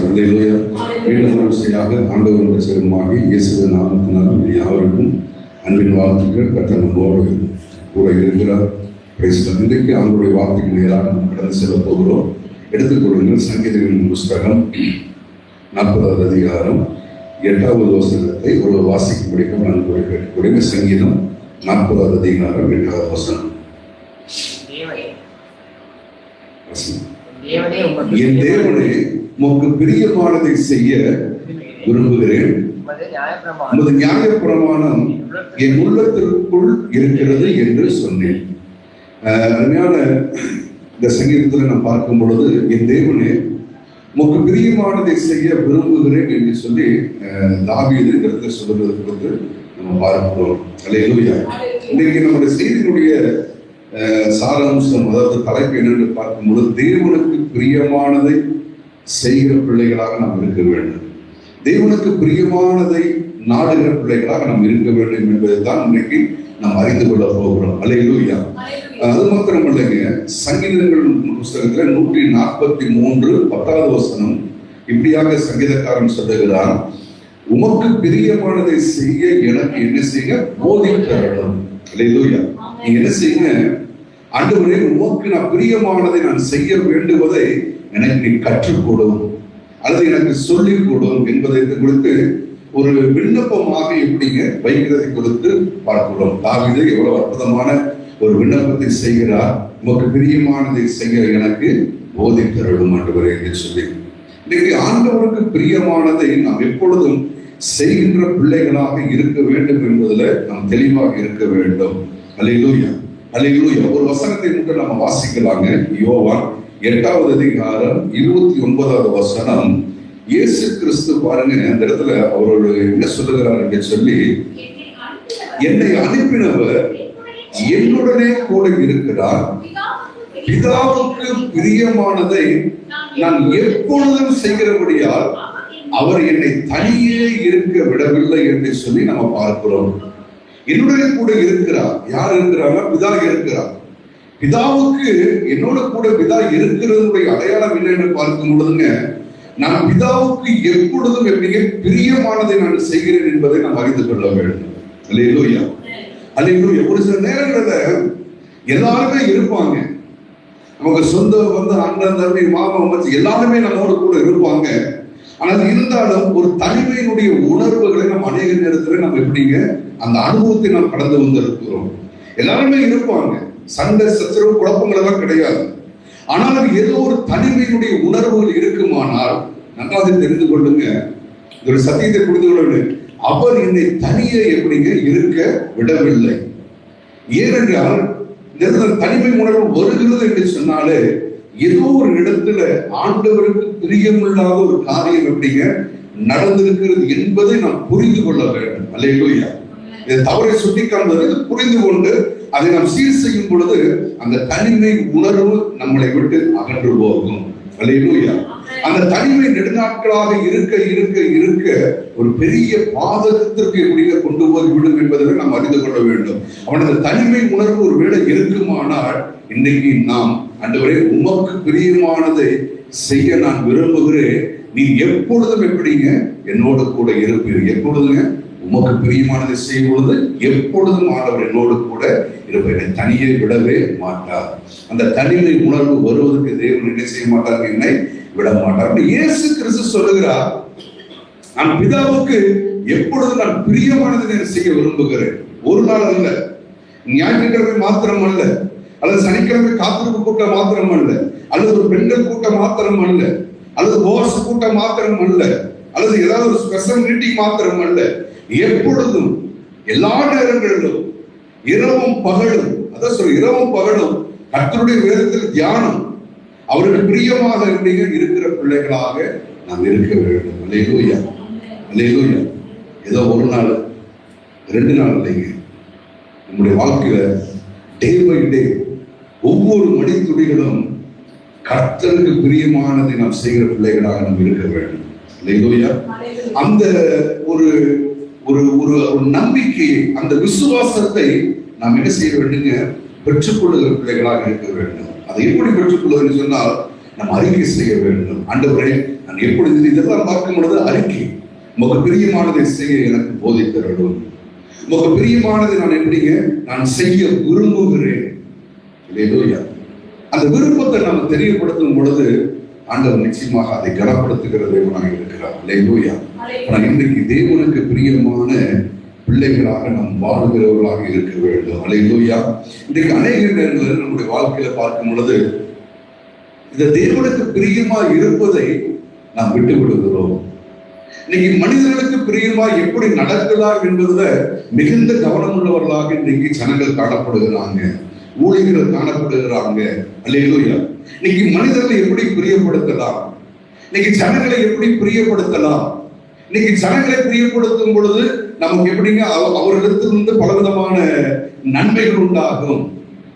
அல்லேலூயா. மீண்டும் வரிசையாக ஆண்டவருடைய சிறமாகி இயேசுவின் நாமத்தினால் யாவருக்கும் அன்பின் வாழ்த்துக்கள். கர்த்தர் நம்மோடு கூட இருக்கிறார். இன்றைக்கு ஆண்டவருடைய வார்த்தைக்கு நேராக நாம் கடந்து செல்ல போகிறோம். எடுத்துக்கொள்ளுங்கள் சங்கீதங்களின் புஸ்தகம் 40வது அதிகாரம் 8வது வசனத்தை ஒரு வாசிக்கும்படிக்கும் நான் கேட்கக்கூடிய சங்கீதம் 40வது அதிகாரம் 8வது வசனம். என் தேவனே, உமக்கு பிரியமானதை செய்ய விரும்புகிறேன். உமது நியாயப்பிரமாணம் என் உள்ளத்திற்குள் இருக்கிறது என்று சொன்னேன். அருமையான இந்த சங்கீதத்தில் நாம் பார்க்கும் பொழுது, என் தேவனே உமக்கு பிரியமானதை செய்ய விரும்புகிறேன் என்று சொல்லி தாவீது இந்த இடத்துல சொல்றது குறித்து நம்ம பார்க்கிறோம். அல்லேலூயா. இன்னைக்கு நம்முடைய செய்தியினுடைய சாராம்சம், அதாவது தலைப்பு என்னென்று பார்க்கும் பொழுது, தேவனுக்கு பிரியமானதை செய்கிற பிள்ளைகளாக நாம் இருக்க வேண்டும். தேவனுக்கு பிரியமானதை நாடுகிற பிள்ளைகளாக நாம் இருக்க வேண்டும் என்பதை தான் இன்னைக்கு நாம் அறிந்து கொள்ள போகிறோம். அல்லேலூயா. அது மாத்திரம் இல்லைங்க, சங்கீதங்கள் புஸ்தகத்துல 143 10வது வசனம் இப்படியாக சங்கீதக்காரன் சொல்லுகிறான், உமக்கு பிரியமானதை செய்ய எனக்கு என்ன செய்ய போதித்தரணும். அல்லேலூயா. நீங்க என்ன செய்யுங்க, ஆண்டவரே உமக்கு நான் பிரியமானதை நான் செய்ய வேண்டுவதை எனக்கு நீ கற்றுக்கொடும் அல்லது எனக்கு சொல்லிக் கொடும் என்பதை குறித்து ஒரு விண்ணப்பமாக எப்படிங்க வைக்கிறதை கொடுத்து பார்க்கிறோம். தாவீது எவ்வளவு அற்புதமான ஒரு விண்ணப்பத்தை செய்கிறார். உமக்கு பிரியமானதை செய்ய எனக்கு போதித்தரணும் ஆண்டவரே என்று சொல்லி. இன்னைக்கு ஆண்டவருக்கு பிரியமானதை நாம் எப்பொழுதும் செய்கின்ற பிள்ளைகளாக இருக்க வேண்டும் என்பதில் நாம் தெளிவாக இருக்க வேண்டும். அல்லேலூயா. அல்லேலூயா. ஒரு வசனத்தை மட்டும் நம்ம வாசிக்கலாங்க. யோவான் 8வது அதிகாரம் 29வது வசனம். இயேசு கிறிஸ்து பாருங்க, அந்த இடத்துல அவரோட என்ன சொல்லுகிறார் என்று சொல்லி, என்னை அனுப்பினவர் என்னுடனே கூட இருக்கிறார். பிதாவுக்கு பிரியமானதை நான் எப்பொழுதும் செய்கிறபடியால் அவர் என்னை தனியே இருக்க விடவில்லை என்று சொல்லி நம்ம பார்க்கிறோம். என்னுடைய கூட இருக்கிறார். யார் இருக்கிறாங்க? பிதா இருக்கிறார். பிதாவுக்கு என்னோட கூட பிதா இருக்கிறதுடைய அடையாளம் என்ன என்று பார்க்கும் பொழுதுங்க, நான் பிதாவுக்கு எப்பொழுதும் எப்படிங்க பிரியமானதை நான் செய்கிறேன் என்பதை நாம் அறிந்து கொள்ள வேண்டும். அல்லேலூயா. அல்லேலூயா. ஒரு சில நேரங்கள்ல எல்லாருமே இருப்பாங்க, நமக்கு சொந்த அண்ணன் தம்பி மாமா மச்சி எல்லாருமே நம்மோட கூட இருப்பாங்க. ஆனால் இருந்தாலும் ஒரு தனிமையினுடைய உணர்வுகளை நம்ம அநேக நேரத்தில் நம்ம எப்படிங்க அந்த அனுபவத்தை நாம் கடந்து வந்திருக்கிறோம். எல்லாருமே இருப்பாங்க, சண்டை சச்சரவு குழப்பங்கள் எல்லாம் கிடையாது. ஆனால் ஏதோ ஒரு தனிமையினுடைய உணர்வுகள் இருக்குமானால் நன்றாக தெரிந்து கொள்ளுங்க, ஒரு சத்தியத்தை புரிந்து கொள்ள, அவர் என்னை தனியே எப்படிங்க இருக்க விடவில்லை. ஏனென்றால் தனிமை உணர்வு வருகிறது என்று சொன்னாலே ஏதோ ஒரு இடத்துல ஆண்டவருக்கு பிரியமில்லாத ஒரு காரியம் எப்படிங்க நடந்திருக்கிறது என்பதை நாம் புரிந்து கொள்ள வேண்டும். அல்லேலூயா. இதை தவறை சுட்டி காண்பதற்கு புரிந்து கொண்டு அதை நாம் சீர் செய்யும் பொழுது அந்த தனிமை உணர்வு நம்மளை விட்டு அகன்று போகும். அல்லேலூயா. அந்த தனிமை நெடுநாட்களாக இருக்க இருக்க இருக்க ஒரு பெரிய பாதகத்திற்கு எப்படிங்க கொண்டு போய் விடும் என்பதை நாம் அறிந்து கொள்ள வேண்டும். அவனது தனிமை உணர்வு ஒரு வேளை இருக்குமானால் இன்னைக்கு நாம், ஆண்டவரே உமக்கு பிரியமானதை செய்ய நான் விரும்புகிறேன், நீ எப்பொழுதும் எப்படிங்க என்னோடு கூட இருப்பீர். எப்பொழுதுங்க உமக்கு பிரியமானதை செய்யும் பொழுது எப்பொழுதும் ஆண்டவர் என்னோடு கூட இருப்பேன், தனியே விடவே மாட்டார். அந்த தனிமை உணர்வு வருவதற்கு தேவன் என்ன செய்ய மாட்டார், என்னை விட மாட்டார். இயேசு கிறிஸ்து சொல்லுகிறார், நான் பிதாவுக்கு எப்பொழுதும் நான் பிரியமானதை செய்ய விரும்புகிறேன். ஒரு நாள் அல்ல, ஞாயிற்றுக்கிழமை மாத்திரம் அல்ல, அல்லது சனிக்கிழமை காத்திருப்பு கூட்டம் மாத்திரம் அல்ல, அல்லது ஒரு பெண்கள் கூட்டம் மாத்திரம் அல்ல, அல்லது உபவாச கூட்டம் மாத்திரம் அல்ல, அல்லது ஏதாவது ஒரு ஸ்பெஷல் மீட்டிங் மாத்திரம் அல்ல, எப்பொழுதும் எல்லா நேரங்களிலும் இரவும் பகலும், அதான் சொல்ற இரவும் பகலும் கர்த்தருடைய வேதத்தில் தியானம், அவருக்கு பிரியமாக இருக்கிற பிள்ளைகளாக நாம் இருக்க வேண்டும். அல்லேலூயா. அல்லேலூயா. ஏதோ ஒரு நாள் 2 நாள் இல்லைங்க, நம்முடைய வாழ்க்கையில டே பை டே ஒவ்வொரு மணித்துளிகளும் கர்த்தருக்கு பிரியமானதை நாம் செய்கிற பிள்ளைகளாக நாம் இருக்க வேண்டும். அல்லேலூயா. அந்த ஒரு ஒரு ஒரு நம்பிக்கையை, அந்த விசுவாசத்தை நாம் என்ன செய்ய வேண்டுங்க, பெற்றுக்கொள்ளுகிற பிள்ளைகளாக இருக்க வேண்டும். அதை எப்படி பெற்றுக்கொள்வதுன்னு சொன்னால், நாம் அறிக்கை செய்ய வேண்டும். ஆண்டவரே, நான் எப்பொழுது இதெல்லாம் பார்க்கும் பொழுது அறிக்கை, உமக்கு பிரியமானதை செய்ய எனக்கு போதித்தரணும். உமக்கு பிரியமானதை நான் எப்படிங்க நான் செய்ய விரும்புகிறேன். அல்லேலூயா. அந்த விருப்பத்தை நாம் தெரியப்படுத்தும் பொழுது ஆண்டவர் நிச்சயமாக அதை கனப்படுத்துகிற தேவனாக இருக்கிறார். அல்லேலூயா. ஆனால் இன்றைக்கு தேவனுக்கு பிரியமான பிள்ளைகளாக நாம் வாழ்கிறவர்களாக இருக்க வேண்டும். அல்லேலூயா. இன்றைக்கு அநேக நேரங்களில் நம்முடைய வாழ்க்கையில பார்க்கும் பொழுது இந்த தேவனுக்கு பிரியமா இருப்பதை நாம் விட்டு விடுகிறோம். இன்னைக்கு மனிதர்களுக்கு பிரியமா எப்படி நடக்கலாம் என்பதுல மிகுந்த கவனம் உள்ளவர்களாக இன்னைக்கு ஜனங்கள் காணப்படுகிறாங்க, ஊழியர்கள் காணப்படுகிறாங்க. அல்லேலூயா. இன்னைக்கு மனிதர்களை எப்படி பிரியப்படுத்தலாம், இன்னைக்கு ஜனங்களை எப்படி பிரியப்படுத்தலாம், இன்னைக்கு ஜனங்களை பிரியப்படுத்தும் பொழுது நமக்கு எப்படிங்க அவர்களிடத்திலிருந்து பலவிதமான நன்மைகள் உண்டாகும்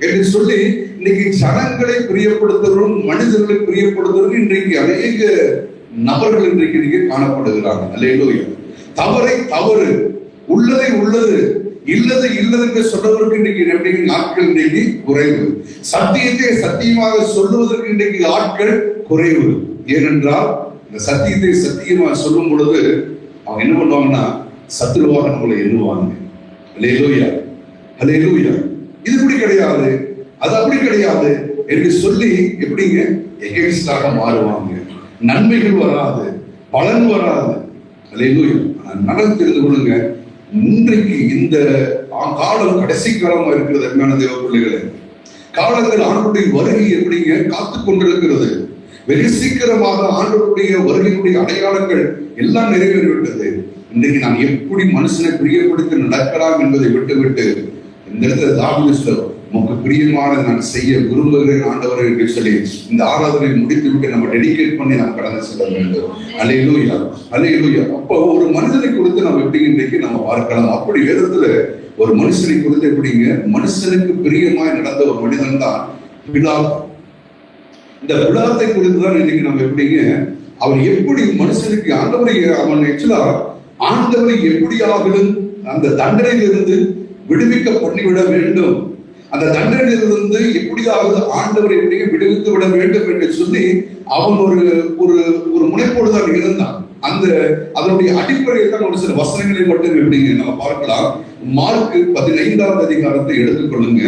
என்று சொல்லி இன்னைக்கு ஜனங்களை பிரியப்படுத்துவதும் மனிதர்களை பிரியப்படுத்துவதும் இன்றைக்கு அநேக நபர்கள் இன்றைக்கு காணப்படுகிறாங்க. அல்லேலூயா. தவறை தவறு, உள்ளதை உள்ளது, இல்லது இல்லது என்று சொல்வதற்கு இன்றைக்கு ஆட்கள் இன்றைக்கு குறைவு. சத்தியத்தை சத்தியமாக சொல்லுவதற்கு இன்றைக்கு ஆட்கள் குறைவு. ஏனென்றால் இந்த சத்தியத்தை சத்தியமாக சொல்லும் பொழுது அவங்க என்ன பண்ணுவாங்கன்னா சத்துருவாக நம்மளை எண்ணுவாங்க. அல்லேலூயா. அல்லேலூயா. இது இப்படி கிடையாது, அது அப்படி கிடையாது என்று சொல்லி எப்படிங்க எகென்ஸ்டாக மாறுவாங்க. நன்மைகள் வராது, பலன் வராது. அல்லேலூயா. நலம் தெரிந்து கொள்ளுங்க, இன்றைக்கு இந்த காலம் கடைசி காலமா இருக்கிறது. அருமையான தேவ பிள்ளைகளே, காலங்கள் ஆண்டுடைய வருகை எப்படிங்க காத்து கொண்டிருக்கிறது. வெகு சீக்கிரமாக ஆண்டவருடைய வருகையுடைய அடையாளங்கள் எல்லாம் நிறைவேறிவிட்டது. இன்னைக்கு நாம் எப்படி மனுஷனை பிரியப்படுத்தி நடக்கலாம் என்பதை விட்டுவிட்டு இந்த இடத்துல தாவீது சொல்றார், உமக்கு பிரியமானதை நான் செய்ய விரும்புகிறேன் ஆண்டவரே என்று சொல்லி இந்த ஆராதனை முடித்து விட்டு நம்ம டெடிகேட் பண்ணி நம்ம கடந்து செல்ல வேண்டும். அல்லேலூயா. அல்லேலூயா. அப்போ ஒரு மனிதனை குறித்து நம்ம எப்படி இன்றைக்கு நம்ம பார்க்கலாம். அப்படி வேதத்துல ஒரு மனுஷனை குறித்து எப்படிங்க மனுஷனுக்கு பிரியமாய் நடந்த ஒரு மனிதன் தான் பிலாத்து. இந்த பிலாத்தை குறித்து தான் இன்னைக்கு நம்ம எப்படிங்க அவன் எப்படி மனுஷனுக்கு ஆண்டவரை அவன் ஆக்சுவலா ஆண்டவரை எப்படியாவது அந்த தண்டனையிலிருந்து விடுவிக்க பண்ணிவிட வேண்டும், அந்த தண்டனையிலிருந்து எப்படியாவது ஆண்டவரை எப்படிங்க விடுவித்து விட வேண்டும் என்று சொல்லி அவன் ஒரு ஒரு முனைப்போடு தான் இருந்தான். அந்த அதனுடைய அடிப்படையில் தான் ஒரு சில வசனங்களை மட்டும் எப்படிங்க நம்ம பார்க்கலாம். மார்க் 15வது அதிகாரத்தை எடுத்துக்கொள்ளுங்க.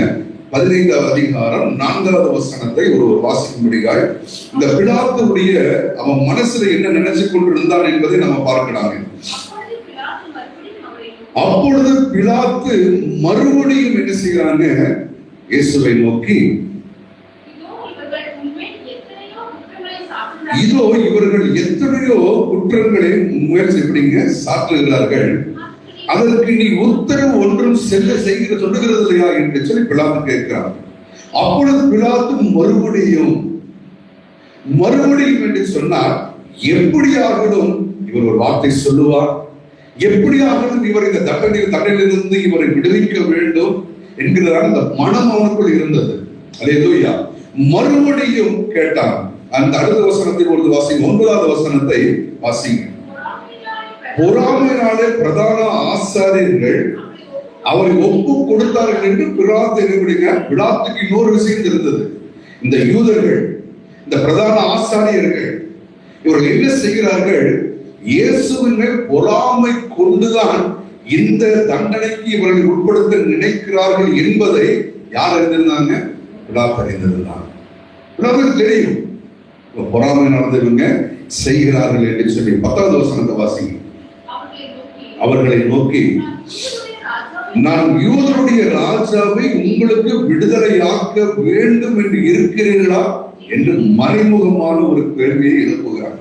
15வது அதிகாரம் 4வது வசனத்தை ஒரு வாசிக்கும்படியாய் இந்த பிலாத்துடைய அவன் மனசுல என்ன நினைச்சு கொண்டிருந்தான் என்பதை நம்ம பார்க்கலாம். அப்பொழுது பிலாத்து மறுபடியும் என்ன செய்யறாங்க, இயேசுவை நோக்கி, இதோ இவர்கள் எத்தனையோ குற்றங்களை முயற்சி எப்படிங்க சாற்றுகிறார்கள், அதற்கு நீ உத்தரவு ஒன்றும் செய்கிற சொல்லுகிறது இல்லையா என்று சொல்லி பிலாத்து கேட்கிறார். அப்பொழுது பிலாத்து மறுபடியும் என்று சொன்னார், எப்படியாகலும் இவர் ஒரு வார்த்தை சொல்லுவார், எப்படியாகலும் இவர் இந்த தண்டனையிலிருந்து இவரை விடுவிக்க வேண்டும் என்கிறதான அந்த மனம் அவனுக்குள் இருந்தது. அல்லேலூயா. மறுபடியும் கேட்டான். அந்த அடுத்த வசனத்தை ஒரு வாசிங்க, 9வது வசனத்தை வாசிங்க. பொறாமையினாலே பிரதான ஆசாரியர்கள் அவரை ஒப்பு கொடுத்தார்கள் என்று பிலாத்துக்கு இன்னொரு விஷயம் இருந்தது. இந்த யூதர்கள், இந்த பிரதான ஆசாரியர்கள் இவர்கள் என்ன செய்கிறார்கள், இயேசுவின் மேல் பொறாமை கொண்டுதான் இந்த தண்டனைக்கு இவர்களை உட்படுத்த நினைக்கிறார்கள் என்பதை யார் அறிந்திருந்தாங்க? பிலாத்து அறிந்திருந்தாங்க. பிலாத்துக்கு தெரியும் பொறாமை நடந்தவங்க செய்கிறார்கள் என்று சொல்லி. 10வது வசனத்தை வாசிங்க. அவர்களை நோக்கி, நான் யூதருடைய ராஜாவை உங்களுக்கு விடுதலையாக்க வேண்டும் என்று இருக்கிறீர்களா என்று மறைமுகமான ஒரு கேள்வியை எழுப்புகிறார்.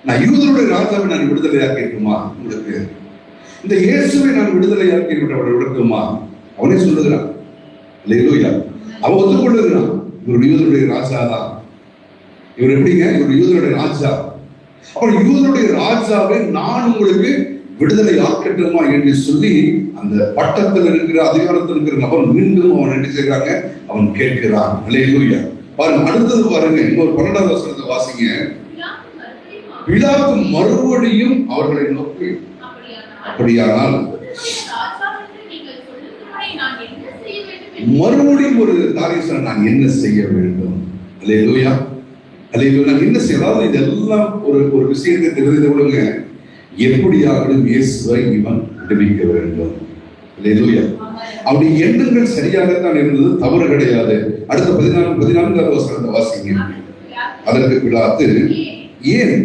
நான் யூதருடைய ராஜாவை நான் விடுதலையாக்கிட்டுமா உங்களுக்கு, இந்த இயேசுவை நான் விடுதலையாக்கி விடுக்குமா? அவனே சொல்லுகிறான். அல்லேலூயா. அவன் ஒத்துக்கொள்ளுகிறான், இவர் யூதருடைய ராஜா தான். இவர் எப்படிங்க, இவர் யூதருடைய ராஜா. அவன் யூதருடைய ராஜாவை நான் உங்களுக்கு விடுதலை ஆக்கட்டுமா என்று சொல்லி அந்த பட்டத்தில் இருக்கிற அதிகாரத்தில் இருக்கிற நபர் மீண்டும் அவன் என்ன செய்யறாங்க, அவன் கேட்கிறான். அல்லேலூயா. பாருங்க, அடுத்தது பாருங்க, இன்னொரு 12வது வசனத்தை வாசிங்க. பிலாத்து மறுபடியும் அவர்களை நோக்கி, அப்படியானால் மறுபடியும் ஒரு காரியம், நான் என்ன செய்ய வேண்டும்? அல்லேலூயா. அல்லேலூயா. நான் என்ன செய்யலாம், இதெல்லாம் ஒரு விஷயத்தை தெரிந்து கொள்ளுங்க, எப்படியாவது இயேசுவை இவன் விடுவிக்க வேண்டும். அல்லேலூயா. அப்படி எண்ணங்கள் சரியாகத்தான் இருந்தது, தவறு கிடையாது. அடுத்த 14வது வசனத்தை வாசிங்க. அதற்கு பிலாத்து, ஏன்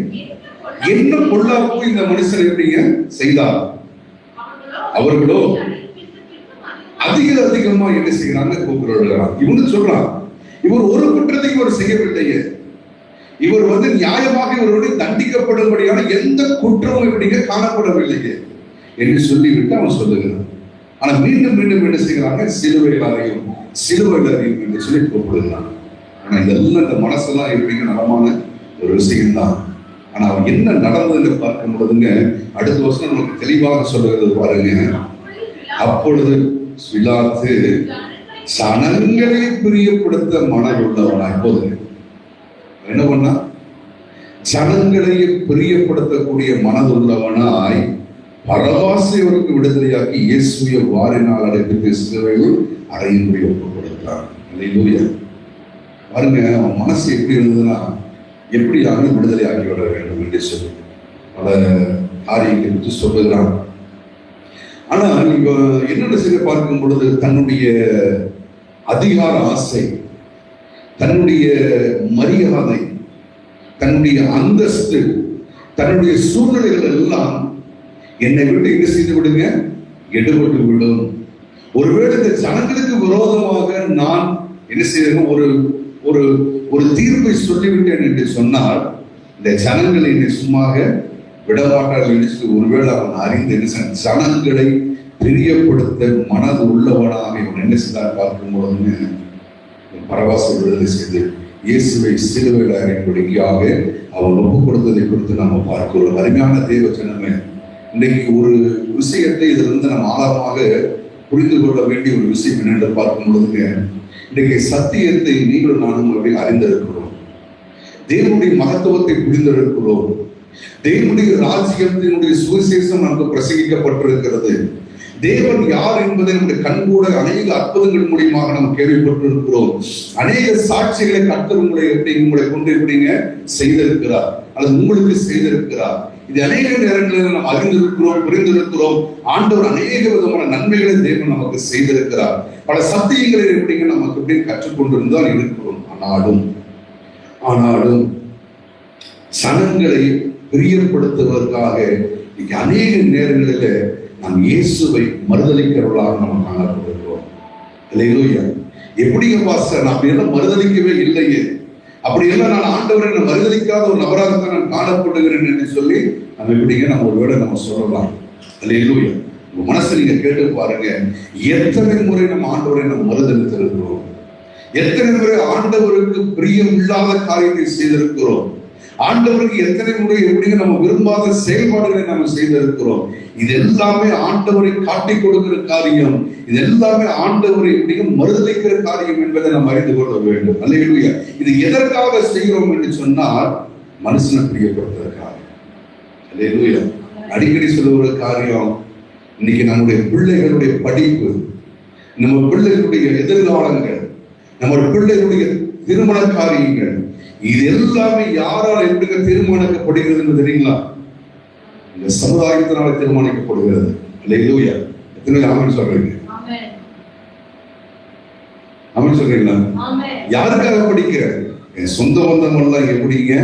என்ன பொல்லாப்பு இந்த மனுஷன் எப்படிங்க செய்தார்? அவர்களோ அதிகமா என்ன செய்யறாங்க, கூப்பிடுறாங்க. இவனு சொல்றான், இவர் ஒரு குற்றத்தையும் இவர் செய்யவில்லையே, இவர் நியாயமாக இவருடைய தண்டிக்கப்படும்படியான எந்த குற்றமும் இப்படிங்க காணப்படவில்லையே என்று சொல்லிவிட்டு அவன் சொல்லுகிறான். ஆனா மீண்டும் மீண்டும் என்ன செய்யறாங்க, சிலுவையில் அறையும் என்று சொல்லி கூப்பிடுகிறான். ஆனா இதெல்லாம் இந்த மனசெல்லாம் எப்படிங்க நலமான ஒரு விஷயம்தான். ஆனா அவன் என்ன நடந்ததுன்னு பார்க்கும் பொழுதுங்க, அடுத்த வருஷம் நமக்கு தெளிவாக சொல்லுகிறது பாருங்க. அப்பொழுது பிலாத்து சனங்களை பிரியப்படுத்த மனம் உள்ளவனாய், போதுங்க என்ன பண்ணா, ஜனங்களை பிரியப்படுத்தக்கூடிய மனதுள்ளவனாய் பரபாசை அவருக்கு விடுதலையாக்கி இயேசுவை வாரினால் அடைப்பித்து சிலுவையில் அறையும்படி ஒப்புக் கொடுத்தார். அல்லேலூயா. பாருங்க, அவன் மனசு எப்படி இருந்ததுன்னா, எப்படியாக விடுதலை ஆக்கி விட வேண்டும் என்று சொல்லி பல காரியங்களை பற்றி சொல்லுகிறான். ஆனா நீங்க என்னென்ன செய்ய பார்க்கும் பொழுது, தன்னுடைய அதிகார ஆசை, தன்னுடைய மரியாதை, தன்னுடைய அந்தஸ்து, தன்னுடைய சூழ்நிலைகள் எல்லாம் என்னை விட்டு என்ன செய்து விடுங்க, எடுபட்டு விடும். ஒருவேளை இந்த ஜனங்களுக்கு விரோதமாக நான் என்ன செய்ய ஒரு தீர்ப்பை சொல்லிவிட்டேன் என்று சொன்னால், இந்த ஜனங்களை என்னை சும்மாக விடமாட்டார்கள் என்று ஒருவேளை அவன் அறிந்து என்ன ஜனங்களை பிரியப்படுத்த மனது உள்ளவனாக இவன் என்ன செய்தார் பார்க்கும் பொழுதுன்னு பரவாச விடுதலை செய்து இயேசுவை சிலுவையில் அறையும்படியாக அவன் ஒப்புக் கொடுத்ததை குறித்து நம்ம பார்க்கிறோம். அருமையான தேவ ஜனமே, இன்றைக்கு ஒரு விஷயத்தை இதிலிருந்து நம்ம ஆழமாக புரிந்து கொள்ள வேண்டிய ஒரு விஷயம் என்னென்று பார்க்கும் பொழுதுங்க, இன்றைக்கு சத்தியத்தை நீங்களும் நானும் அப்படி அறிந்திருக்கிறோம், தேவனுடைய மகத்துவத்தை புரிந்திருக்கிறோம், தேவனுடைய ராஜ்யத்தினுடைய சுவிசேஷம் நமக்கு பிரசங்கிக்கப்பட்டிருக்கிறது, தேவன் யார் என்பதை நம்முடைய கண்கூட அநேக அற்புதங்கள் மூலியமாக நாம் கேள்விப்பட்டிருக்கிறோம், அநேக சாட்சிகளை கர்த்தர் உங்களை கொண்டு எப்படிங்க செய்திருக்கிறார் அல்லது உங்களுக்கு செய்திருக்கிறார். இது அநேக நேரங்களில் நாம் அறிந்திருக்கிறோம், புரிந்திருக்கிறோம். ஆண்டவர் அநேக விதமான நன்மைகளை தேவன் நமக்கு செய்திருக்கிறார். பல சத்தியங்களை எப்படிங்க நமக்கு எப்படி கற்றுக்கொண்டிருந்தால் இருக்கிறோம். ஆனாலும் சனங்களை பிரியப்படுத்துவதற்காக அநேக நேரங்களில் நாம் இயேசுவை மறுதலிக்கிறவர்களாக நாம் காணப்படுகிறோம். அல்லேலூயா. எப்படிங்க பாஸ்டர், நான் அப்படியெல்லாம் மறுதலிக்கவே இல்லையே, அப்படியெல்லாம் நான் ஆண்டவரை நான் மறுதலிக்காத ஒரு நபராகத்தான் நான் காணப்படுகிறேன் என்று சொல்லி நம்ம எப்படிங்க நம்ம ஒரு வேளை நம்ம சொல்லலாம். அல்லேலூயா. உங்க மனசை நீங்க கேட்டு பாருங்க, எத்தனை முறை நம்ம ஆண்டவரை நம்ம மறுதலித்திருக்கிறோம், எத்தனை முறை ஆண்டவருக்கு பிரியம் இல்லாத காரியத்தை செய்திருக்கிறோம், ஆண்டவருக்கு எத்தனை முறை எப்படிங்க நம்ம விரும்பாத செயல்பாடுகளை நம்ம செய்திருக்கிறோம். இது எல்லாமே ஆண்டவரை காட்டிக் கொடுக்கிற காரியம், இது எல்லாமே ஆண்டவரை எப்படிங்க மறுதலிக்கிற காரியம் என்பதை நாம் அறிந்து கொள்ள வேண்டும். அல்லேலூயா. இது எதற்காக செய்கிறோம் என்று சொன்னால், மனுஷனை பிரியப்படுத்துவதற்காக. அல்லேலூயா. அடிக்கடி சொல்ல ஒரு காரியம், இன்னைக்கு நம்முடைய பிள்ளைகளுடைய படிப்பு, நம்ம பிள்ளைகளுடைய எதிர்காலங்கள், நம்ம பிள்ளைகளுடைய திருமண காரியங்கள், இது எல்லாமே யாரால் எப்படிங்க தீர்மானிக்கப்படுகிறது தெரியுங்களா? இந்த சமுதாயத்தினால தீர்மானிக்கப்படுகிறது. அல்லேலூயா. எத்தனை ஆமென் சொல்றீங்க? ஆமென் சொல்றீங்களா? யாருக்காக படிக்கிறேன்? என் சொந்த பந்தம் எல்லாம் எப்படிங்க,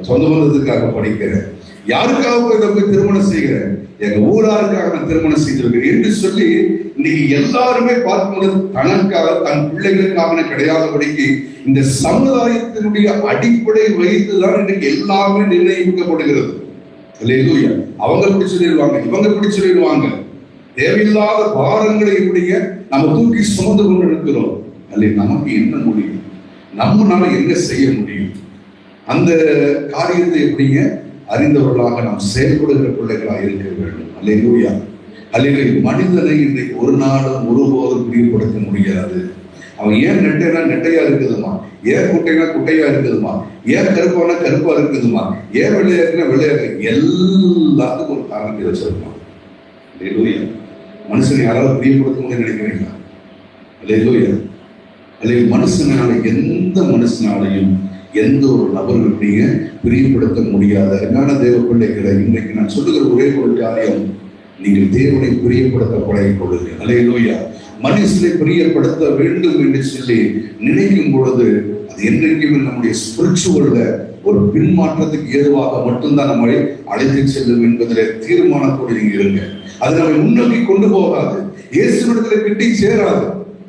சொந்த பந்தத்துக்காக படிக்கிறேன். யாருக்காக போய் திருமணம் செய்கிறேன்? எங்க ஊராருக்காக நான் திருமணம் செய்திருக்கிறேன் என்று சொல்லி இன்னைக்கு எல்லாருமே பார்க்கும்போது தனக்காக, தன் பிள்ளைகளுக்காக கிடையாதபடிக்கு இந்த சமுதாயத்தினுடைய அடிப்படை வைத்துதான் இன்னைக்கு எல்லாமே நிர்ணயிக்கப்படுகிறது. அல்லேலூயா. அவங்க இப்படி சொல்லிடுவாங்க, இவங்க இப்படி சொல்லிடுவாங்க. தேவையில்லாத பாரங்களை எப்படிங்க நம்ம தூக்கி சுமந்து கொண்டு இருக்கிறோம். அல்ல, நமக்கு என்ன முடியும், நம்மளால என்ன செய்ய முடியும்? அந்த காரியத்தை எப்படிங்க அறிந்தவர்களாக நாம் செயல்படுகிற பிள்ளைகளாக இருக்க வேண்டும். அல்லேலூயா. அல்லேலூயா. மனிதனை இன்றைக்கு ஒரு நாளும் ஒருபோதும் பிரியப்படுத்த முடியாது. அவன் ஏன் நெட்டைனா நெட்டையா இருக்குதுமா, ஏன் குட்டைனா குட்டையா இருக்குதுமா, ஏன் கருப்பானா கருப்பா இருக்குதுமா, ஏன் வெள்ளையா இருக்குன்னா வெள்ளையா இருக்கு, எல்லாத்துக்கும் ஒரு காரணத்தை வச்சிருப்பான். அல்லேலூயா. மனுஷனை யாராவது பிரியப்படுத்த முடியும் நினைக்கிறீங்களா? அல்லேலூயா. அல்லது மனுஷனால, எந்த மனுஷனாலையும் எந்த ஒரு நபர்கள் நீங்க பிரியப்படுத்த முடியாத அருமையான தேவ பிள்ளைகளை, இன்றைக்கு நான் சொல்லுகிற ஒரே ஒரு காரியம், நீங்கள் தேவனை பிரியப்படுத்த பழகிக் கொள்ளுங்கள். அல்லேலூயா. மனுஷனை பிரியப்படுத்த வேண்டும் என்று சொல்லி நினைக்கும் பொழுது அது என்றைக்குமே நம்முடைய ஸ்பிரிச்சுவல்ல ஒரு பின்மாற்றத்துக்கு ஏதுவாக மட்டும்தான் நம்மளை அழைத்து செல்லும் என்பதில் தீர்மானத்தோடு நீங்க இருங்க. அது நம்மை முன்னோக்கி கொண்டு போகாது, இயேசுவிடத்துல கிட்டி சேராது.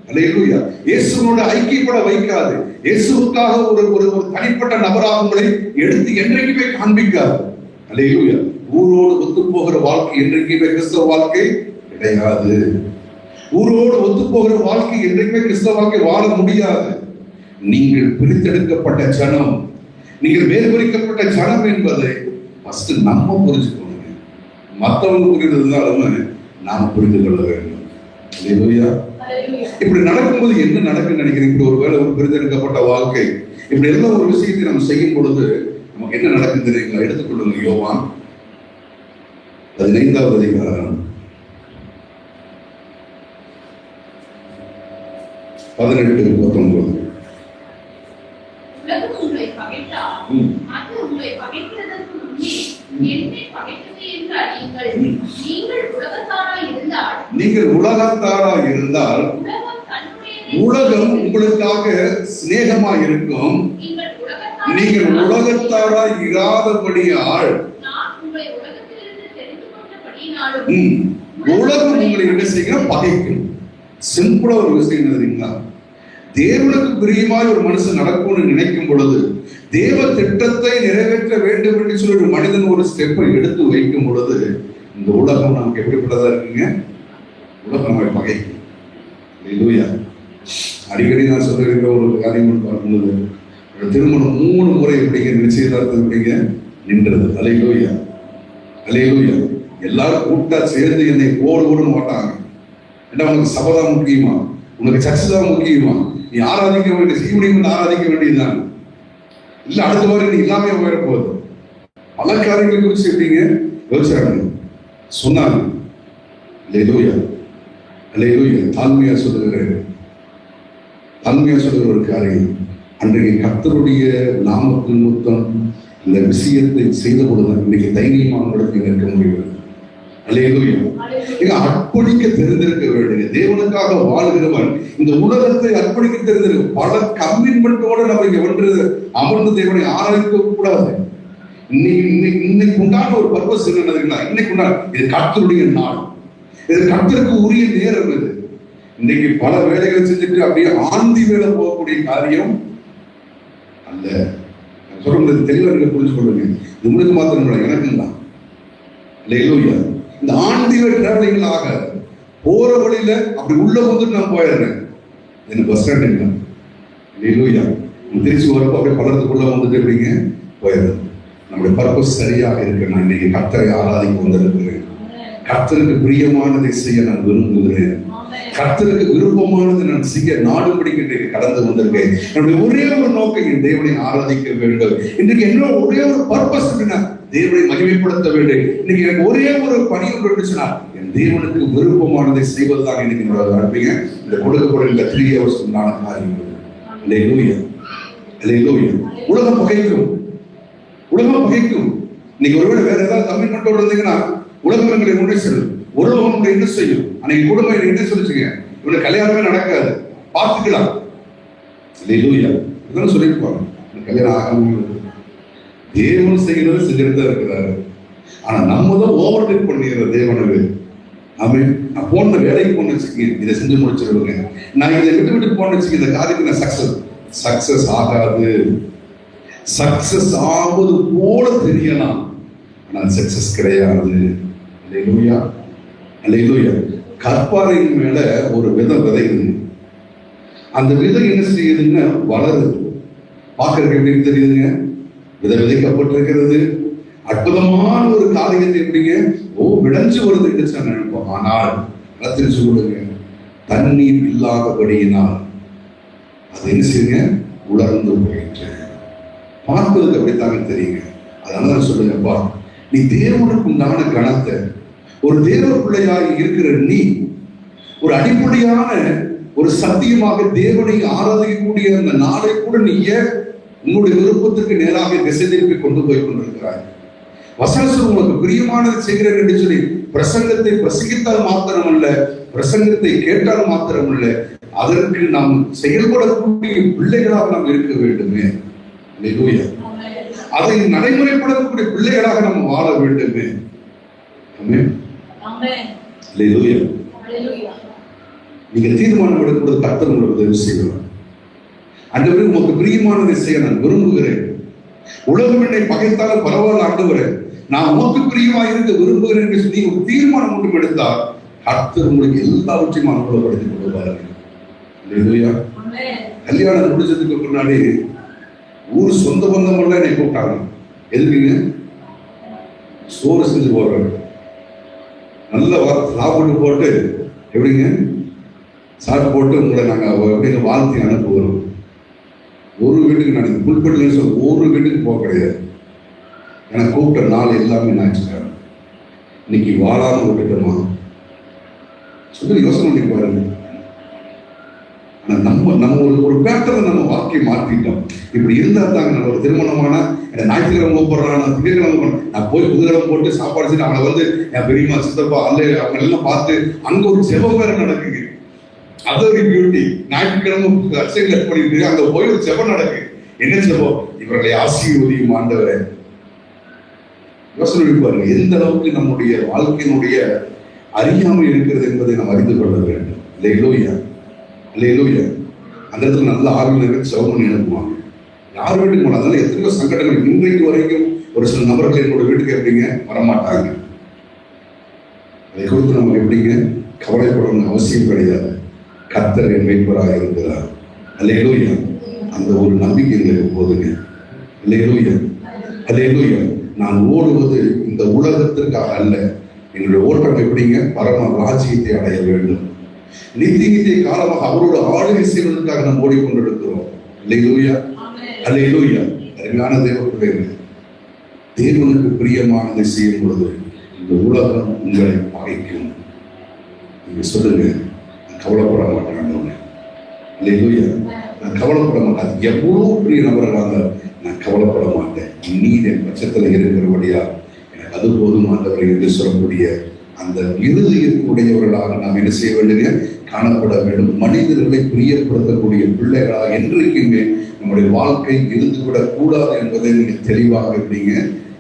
அல்லேலூயா. இயேசுவோட ஐக்கியப்பட வைக்காது, இயேசுவுக்காக ஒரு ஒரு தனிப்பட்ட நபராக உங்களை எடுத்து என்றைக்குமே காண்பிக்காது. அல்லேலூயா. ஊரோடு ஒத்து போகிற வாழ்க்கை என்றைக்குமே கிறிஸ்தவ வாழ்க்கை கிடையாது. ஊரோடு ஒத்து போகிற வாழ்க்கை என்றைக்குமே கிறிஸ்தவ வாழ்க்கை வாழ முடியாது. நீங்கள் பிரித்தெடுக்கப்பட்ட ஜனம், நீங்கள் வேறுபடுத்தப்பட்ட ஜனம் என்பதை ஃபர்ஸ்ட் நம்ம புரிஞ்சுக்கணும். மற்றவங்க புரிந்ததுனாலுமே நாம புரிந்து கொள்ள வேண்டும். அல்லேலூயா. இப்படி நடக்கும்போது என்ன நடக்குன்னு நினைக்கிறீங்க? இப்படி ஒருவேளை ஒரு பிரித்தெடுக்கப்பட்ட வாழ்க்கை, இப்படி எல்லாம் ஒரு விஷயத்தை நம்ம செய்யும் பொழுது நமக்கு என்ன நடக்குன்னு தெரியுங்களா? எடுத்துக்கொள்ளுங்க. யோவான் 15வது அதிகாரம் 18-19. நீங்கள் உலகத்தாரா இருந்தால் உலகம் உங்களுக்காக சிநேகமா இருக்கும். நீங்கள் உலகத்தாரா இராதபடியால் உலகம் உங்களை என்ன செய்யணும்? பகைக்கும். சிம்பிளா ஒரு விஷயம் என்ன தெரியுங்களா? தேவனுக்கு பிரியமாய் ஒரு மனுஷன் நடக்கும்னு நினைக்கும் பொழுது, தேவ திட்டத்தை நிறைவேற்ற வேண்டும் என்று சொல்லி ஒரு மனிதன் ஒரு ஸ்டெப்பை எடுத்து வைக்கும் பொழுது, இந்த உலகம் நமக்கு எப்படிப்பட்டதா இருக்குங்க? உலகம் நம்மை பகைக்கும். அல்லேலூயா. அடிக்கடி நான் சொல்லுகிற ஒரு காரியம் பார்க்கும்போது, திருமணம் 3 முறை எப்படிங்க நிச்சயதார்த்தம் எப்படிங்க நின்றது? அல்லேலூயா. அல்லேலூயா. எல்லாரும் கூட்டா சேர்ந்து என்னை ஓடுன்னு மாட்டாங்க. ஏன்னா உனக்கு சபதம் முக்கியமா, உனக்கு சர்ச்சை தான் முக்கியமா, நீ ஆராதிக்க வேண்டிய சீவனையும் ஆராதிக்க வேண்டியதுதான், இல்ல அடுத்த வாரம் நீ இல்லாம போயிட போகுது. பல காரியங்களை குறிச்சு எப்படிங்க யோசிச்சாங்க, சொன்னாங்க. அல்லேலூயா. அல்லேலூயா. தாழ்மையா சொல்லுகிற ஒரு காரியம், அன்றைக்கு கர்த்தருடைய நாமத்தின் நிமித்தம் இந்த விஷயத்தை செய்த பொழுதுதான் இன்னைக்கு தைரியமான இடத்தில் நிற்க முடியும். அல்லேலூயா. அர்ப்பணிக்க தெரிந்திருக்க வேண்டும். தேவனுக்காக வாழ்கிறவன் இந்த உலகத்தை அர்ப்பணிக்க தெரிந்திருக்க, பல கமிட்மெண்டோட நம்ம இங்க வந்து அமர்ந்து தேவனை ஆராய்க்க கூடாது. இன்னைக்கு உண்டான ஒரு பர்பஸ் என்ன? இன்னைக்கு உண்டான இது கர்த்தருடைய நாள், இது கர்த்தருக்கு உரிய நேரம். இது இன்னைக்கு பல வேலைகளை செஞ்சுட்டு அப்படியே ஆந்தி வேலை போகக்கூடிய காரியம் அல்ல. சொல்றது தெளிவா நீங்க புரிஞ்சு கொள்ளுங்க. உங்களுக்கு மாத்திரம் எனக்கும் தான். அல்லேலூயா. இந்த ஆண்டிவ டிராவலிங் ஆக போற வழியில அப்படி உள்ள வந்துட்டு நான் போயிடுறேன். எனக்கு பஸ் ஸ்டாண்ட் இல்லை. அல்லேலூயா. திருச்சி வரப்போ அப்படியே பலத்துக்குள்ள வந்துட்டு எப்படிங்க போயிடுறேன். நம்முடைய பர்பஸ் சரியாக இருக்கு. நான் இன்னைக்கு கர்த்தரை ஆராதிக்க வந்திருக்கிறேன். கர்த்தருக்கு பிரியமானதை செய்ய நான் விரும்புகிறேன். கர்த்தருக்கு விருப்பமானது நான் செய்ய நாடுபடிக்கு இன்றைக்கு கடந்து வந்திருக்கேன். என்னுடைய ஒரே ஒரு நோக்கம் என் தேவனை ஆராதிக்க வேண்டும். இன்றைக்கு என்ன ஒரே ஒரு பர்பஸ் அப்படின்னா தேவனை மகிமைப்படுத்த வேண்டும். இன்னைக்கு எனக்கு ஒரே ஒரு பணி ஒன்று இருந்துச்சுன்னா என் தேவனுக்கு விருப்பமானதை செய்வதுதான் இன்னைக்கு அனுப்பிங்க. இந்த கொடுக்கப்பட இந்த 3 hours உண்டான காரியங்கள். அல்லேலூயா. அல்லேலூயா. உலகம் பகைக்கும், உலகம் பகைக்கும். இன்னைக்கு ஒருவேளை வேற ஏதாவது கமிட்மெண்டோட இருந்தீங்கன்னா உலகம் எங்களை முன்னே செல்லும். உலகம் உங்களை என்ன செய்யும்? அன்னைக்கு குடும்பம் என்ன சொல்லிச்சுங்க, இவனுக்கு கல்யாணமே நடக்காது, பார்த்துக்கலாம். அல்லேலூயா. இதெல்லாம் சொல்லியிருப்பாங்க. கல்யாணம் ஆகாம தேவன் செய்கிறது செஞ்சுட்டு தான் இருக்கிறாரு. ஆனா நம்ம தான் ஓவர் டேக் பண்ணிடுற தேவனுக்கு. ஆமென். நான் போன வேலைக்கு போன வச்சுக்கீங்க, இதை செஞ்சு முடிச்சிருவேங்க. நான் இதை விட்டு போன வச்சுக்க, இந்த காரியத்துக்கு நான் சக்சஸ் ஆகாது. சக்சஸ் ஆவது போல தெரியலாம், ஆனால் சக்சஸ் கிடையாது. அல்லேலூயா. அல்லேலூயா. கற்பாறையின் மேல ஒரு விதை விதைக்குது. அந்த விதை என்ன செய்யுதுன்னா வளருது. பார்க்கறதுக்கு எப்படி தெரியுதுங்க? விதை விதைக்கப்பட்டிருக்கிறது. அற்புதமான ஒரு காரியத்தை எப்படிங்க விளைஞ்சு வருது என்று நினைப்போம். ஆனால் தெரிஞ்சு கொடுங்க, தண்ணீர் இல்லாதபடியினால் அது என்ன செய்யுங்க, உலர்ந்து போயிட்டு. பார்ப்பதுக்கு அப்படித்தாங்க தெரியுங்க. அதனால சொல்லுங்கப்பா, நீ தேவனுக்கு உண்டான கணத்தை, ஒரு தேவ பிள்ளையாக இருக்கிற நீ ஒரு அடிப்படையான ஒரு சத்தியமாக தேவனை ஆராதிக்கக்கூடிய அந்த நாளை கூட நீ உங்களுடைய விருப்பத்திற்கு நேராக திசை திருப்பி கொண்டு போய் கொண்டிருக்கிறாய். வசனம் உங்களுக்கு பிரியமானதை செய்கிறேன் என்று சொல்லி பிரசங்கத்தை பிரசங்கித்தால் மாத்திரமல்ல, பிரசங்கத்தை கேட்டால் மாத்திரமல்ல, அதற்கு நாம் செயல்படக்கூடிய பிள்ளைகளாக நாம் இருக்க வேண்டுமே. அதை நடைமுறைப்படுத்தக்கூடிய பிள்ளைகளாக நாம் வாழ வேண்டுமே. நீங்க தீர்மானம் எடுக்கிறது கர்த்தர் உங்களுக்கு உதவி செய்யலாம். ஆண்டவரே, உங்களுக்கு பிரியமானதை செய்ய நான் விரும்புகிறேன். உலகம் என்னை பகைத்தாலும் பரவாயில்ல ஆண்டவரே, நான் உனக்கு பிரியமா இருக்க விரும்புகிறேன் என்று சொல்லி ஒரு தீர்மானம் மட்டும் எடுத்தால் கர்த்தர் உங்களுக்கு எல்லாவற்றையும் அனுகூலப்படுத்திக் கொள்வார்கள். கல்யாணம் முடிச்சதுக்கு முன்னாடி ஊர் சொந்த பந்தம் எல்லாம் என்னை கூப்பிட்டாங்க. எதுக்குங்க? சோறு செஞ்சு போடுறாங்க. நல்ல சாப்பிட்டு போட்டு எப்படிங்க சாப்பிட்டு போட்டு உங்களை நாங்கள் எப்படிங்க வாழ்த்தி அனுப்புவோம். ஒரு வீட்டுக்கு நான் புல்பட்டு சொல்ல ஒரு வீட்டுக்கு போக கிடையாது. எனக்கு கூப்பிட்ட நாள் எல்லாமே ஞாயிற்றுக்கிழமை. இன்னைக்கு வாழாம விட்டுட்டோமா சொல்லி யோசனை பண்ணி பாருங்க. நம்ம ஒரு பேட்டர்ல நம்ம வாழ்க்கையை மாற்றிட்டோம். இப்படி இருந்தா தாங்க நம்ம ஒரு திருமணமான ஞாயிற்றுக்கிழமை கூப்பிடுறான், திங்கட்கிழமை நான் போய் புதுக்கிழமை போட்டு சாப்பாடு செய்து அவனை வந்து என் பெரியம்மா சித்தப்பா அல்ல அவங்க எல்லாம் பார்த்து அங்க ஒரு செபம் வேற நடக்குது. அது ஒரு பியூட்டி. ஞாயிற்றுக்கிழமை பண்ணிட்டு அங்க போய் ஒரு செபம் நடக்கு. என்ன செபம்? இவர்களை ஆசீர்வதியும் ஆண்டவரே. யோசனை பாருங்க, எந்த அளவுக்கு நம்முடைய வாழ்க்கையினுடைய அறியாமை இருக்கிறது என்பதை நாம் அறிந்து கொள்ள வேண்டும். இல்லையா இல்லையா? அந்த இடத்துல நல்ல ஆர்வலர்கள் செவம் பண்ணி அனுப்புவாங்க. யார் வீட்டுக்கு போனா அதனால எத்தனையோ சங்கடங்கள் இன்றைக்கு வரைக்கும் ஒரு சில நபர்கள் என்னோட வீட்டுக்கு எப்படிங்க வரமாட்டாங்க. அதை குறித்து நம்ம எப்படிங்க கவலைப்படணும்னு அவசியம் கிடையாது. கர்த்தர் என் மீட்பராக இருக்கிறார். அல்லேலூயா. அந்த ஒரு நம்பிக்கை எங்களுக்கு போதுங்க. அல்லேலூயா அல்லேலூயா. நான் ஓடுவது இந்த உலகத்திற்காக அல்ல. என்னுடைய ஓட்டம் எப்படிங்க பரம ராஜ்யத்தை அடைய வேண்டும். நித்திய காலமாக அவரோட ஆளுகை செய்வதற்காக நாம் ஓடிக்கொண்டிருக்கிறோம். அல்லேலூயா அல்லேலூயா. அருமையான தேவனுடைய தேவனுக்கு பிரியமானதை செய்யும் பொழுது இந்த உலகம் உங்களை பகைக்கும். நீங்க சொல்லுங்க, கவலைப்பட மாட்டேன். அல்லேலூயா. நான் கவலைப்பட மாட்டேன். எவ்வளவு பெரிய நபர்களாக நான் கவலைப்பட மாட்டேன். நீர் என் பட்சத்தில் இருக்கிறபடியா எனக்கு அது போதுமானவர்கள் என்று சொல்லக்கூடிய அந்த இறுதியுடையவர்களாக நாம் என்ன செய்ய வேண்டுங்க? காணப்பட வேண்டும். மனிதர்களை பிரியப்படுத்தக்கூடிய பிள்ளைகளாக என்றைக்குமே நம்முடைய வாழ்க்கை இருந்துவிடக் கூடாது என்பதை நீங்க தெளிவாக எப்படிங்க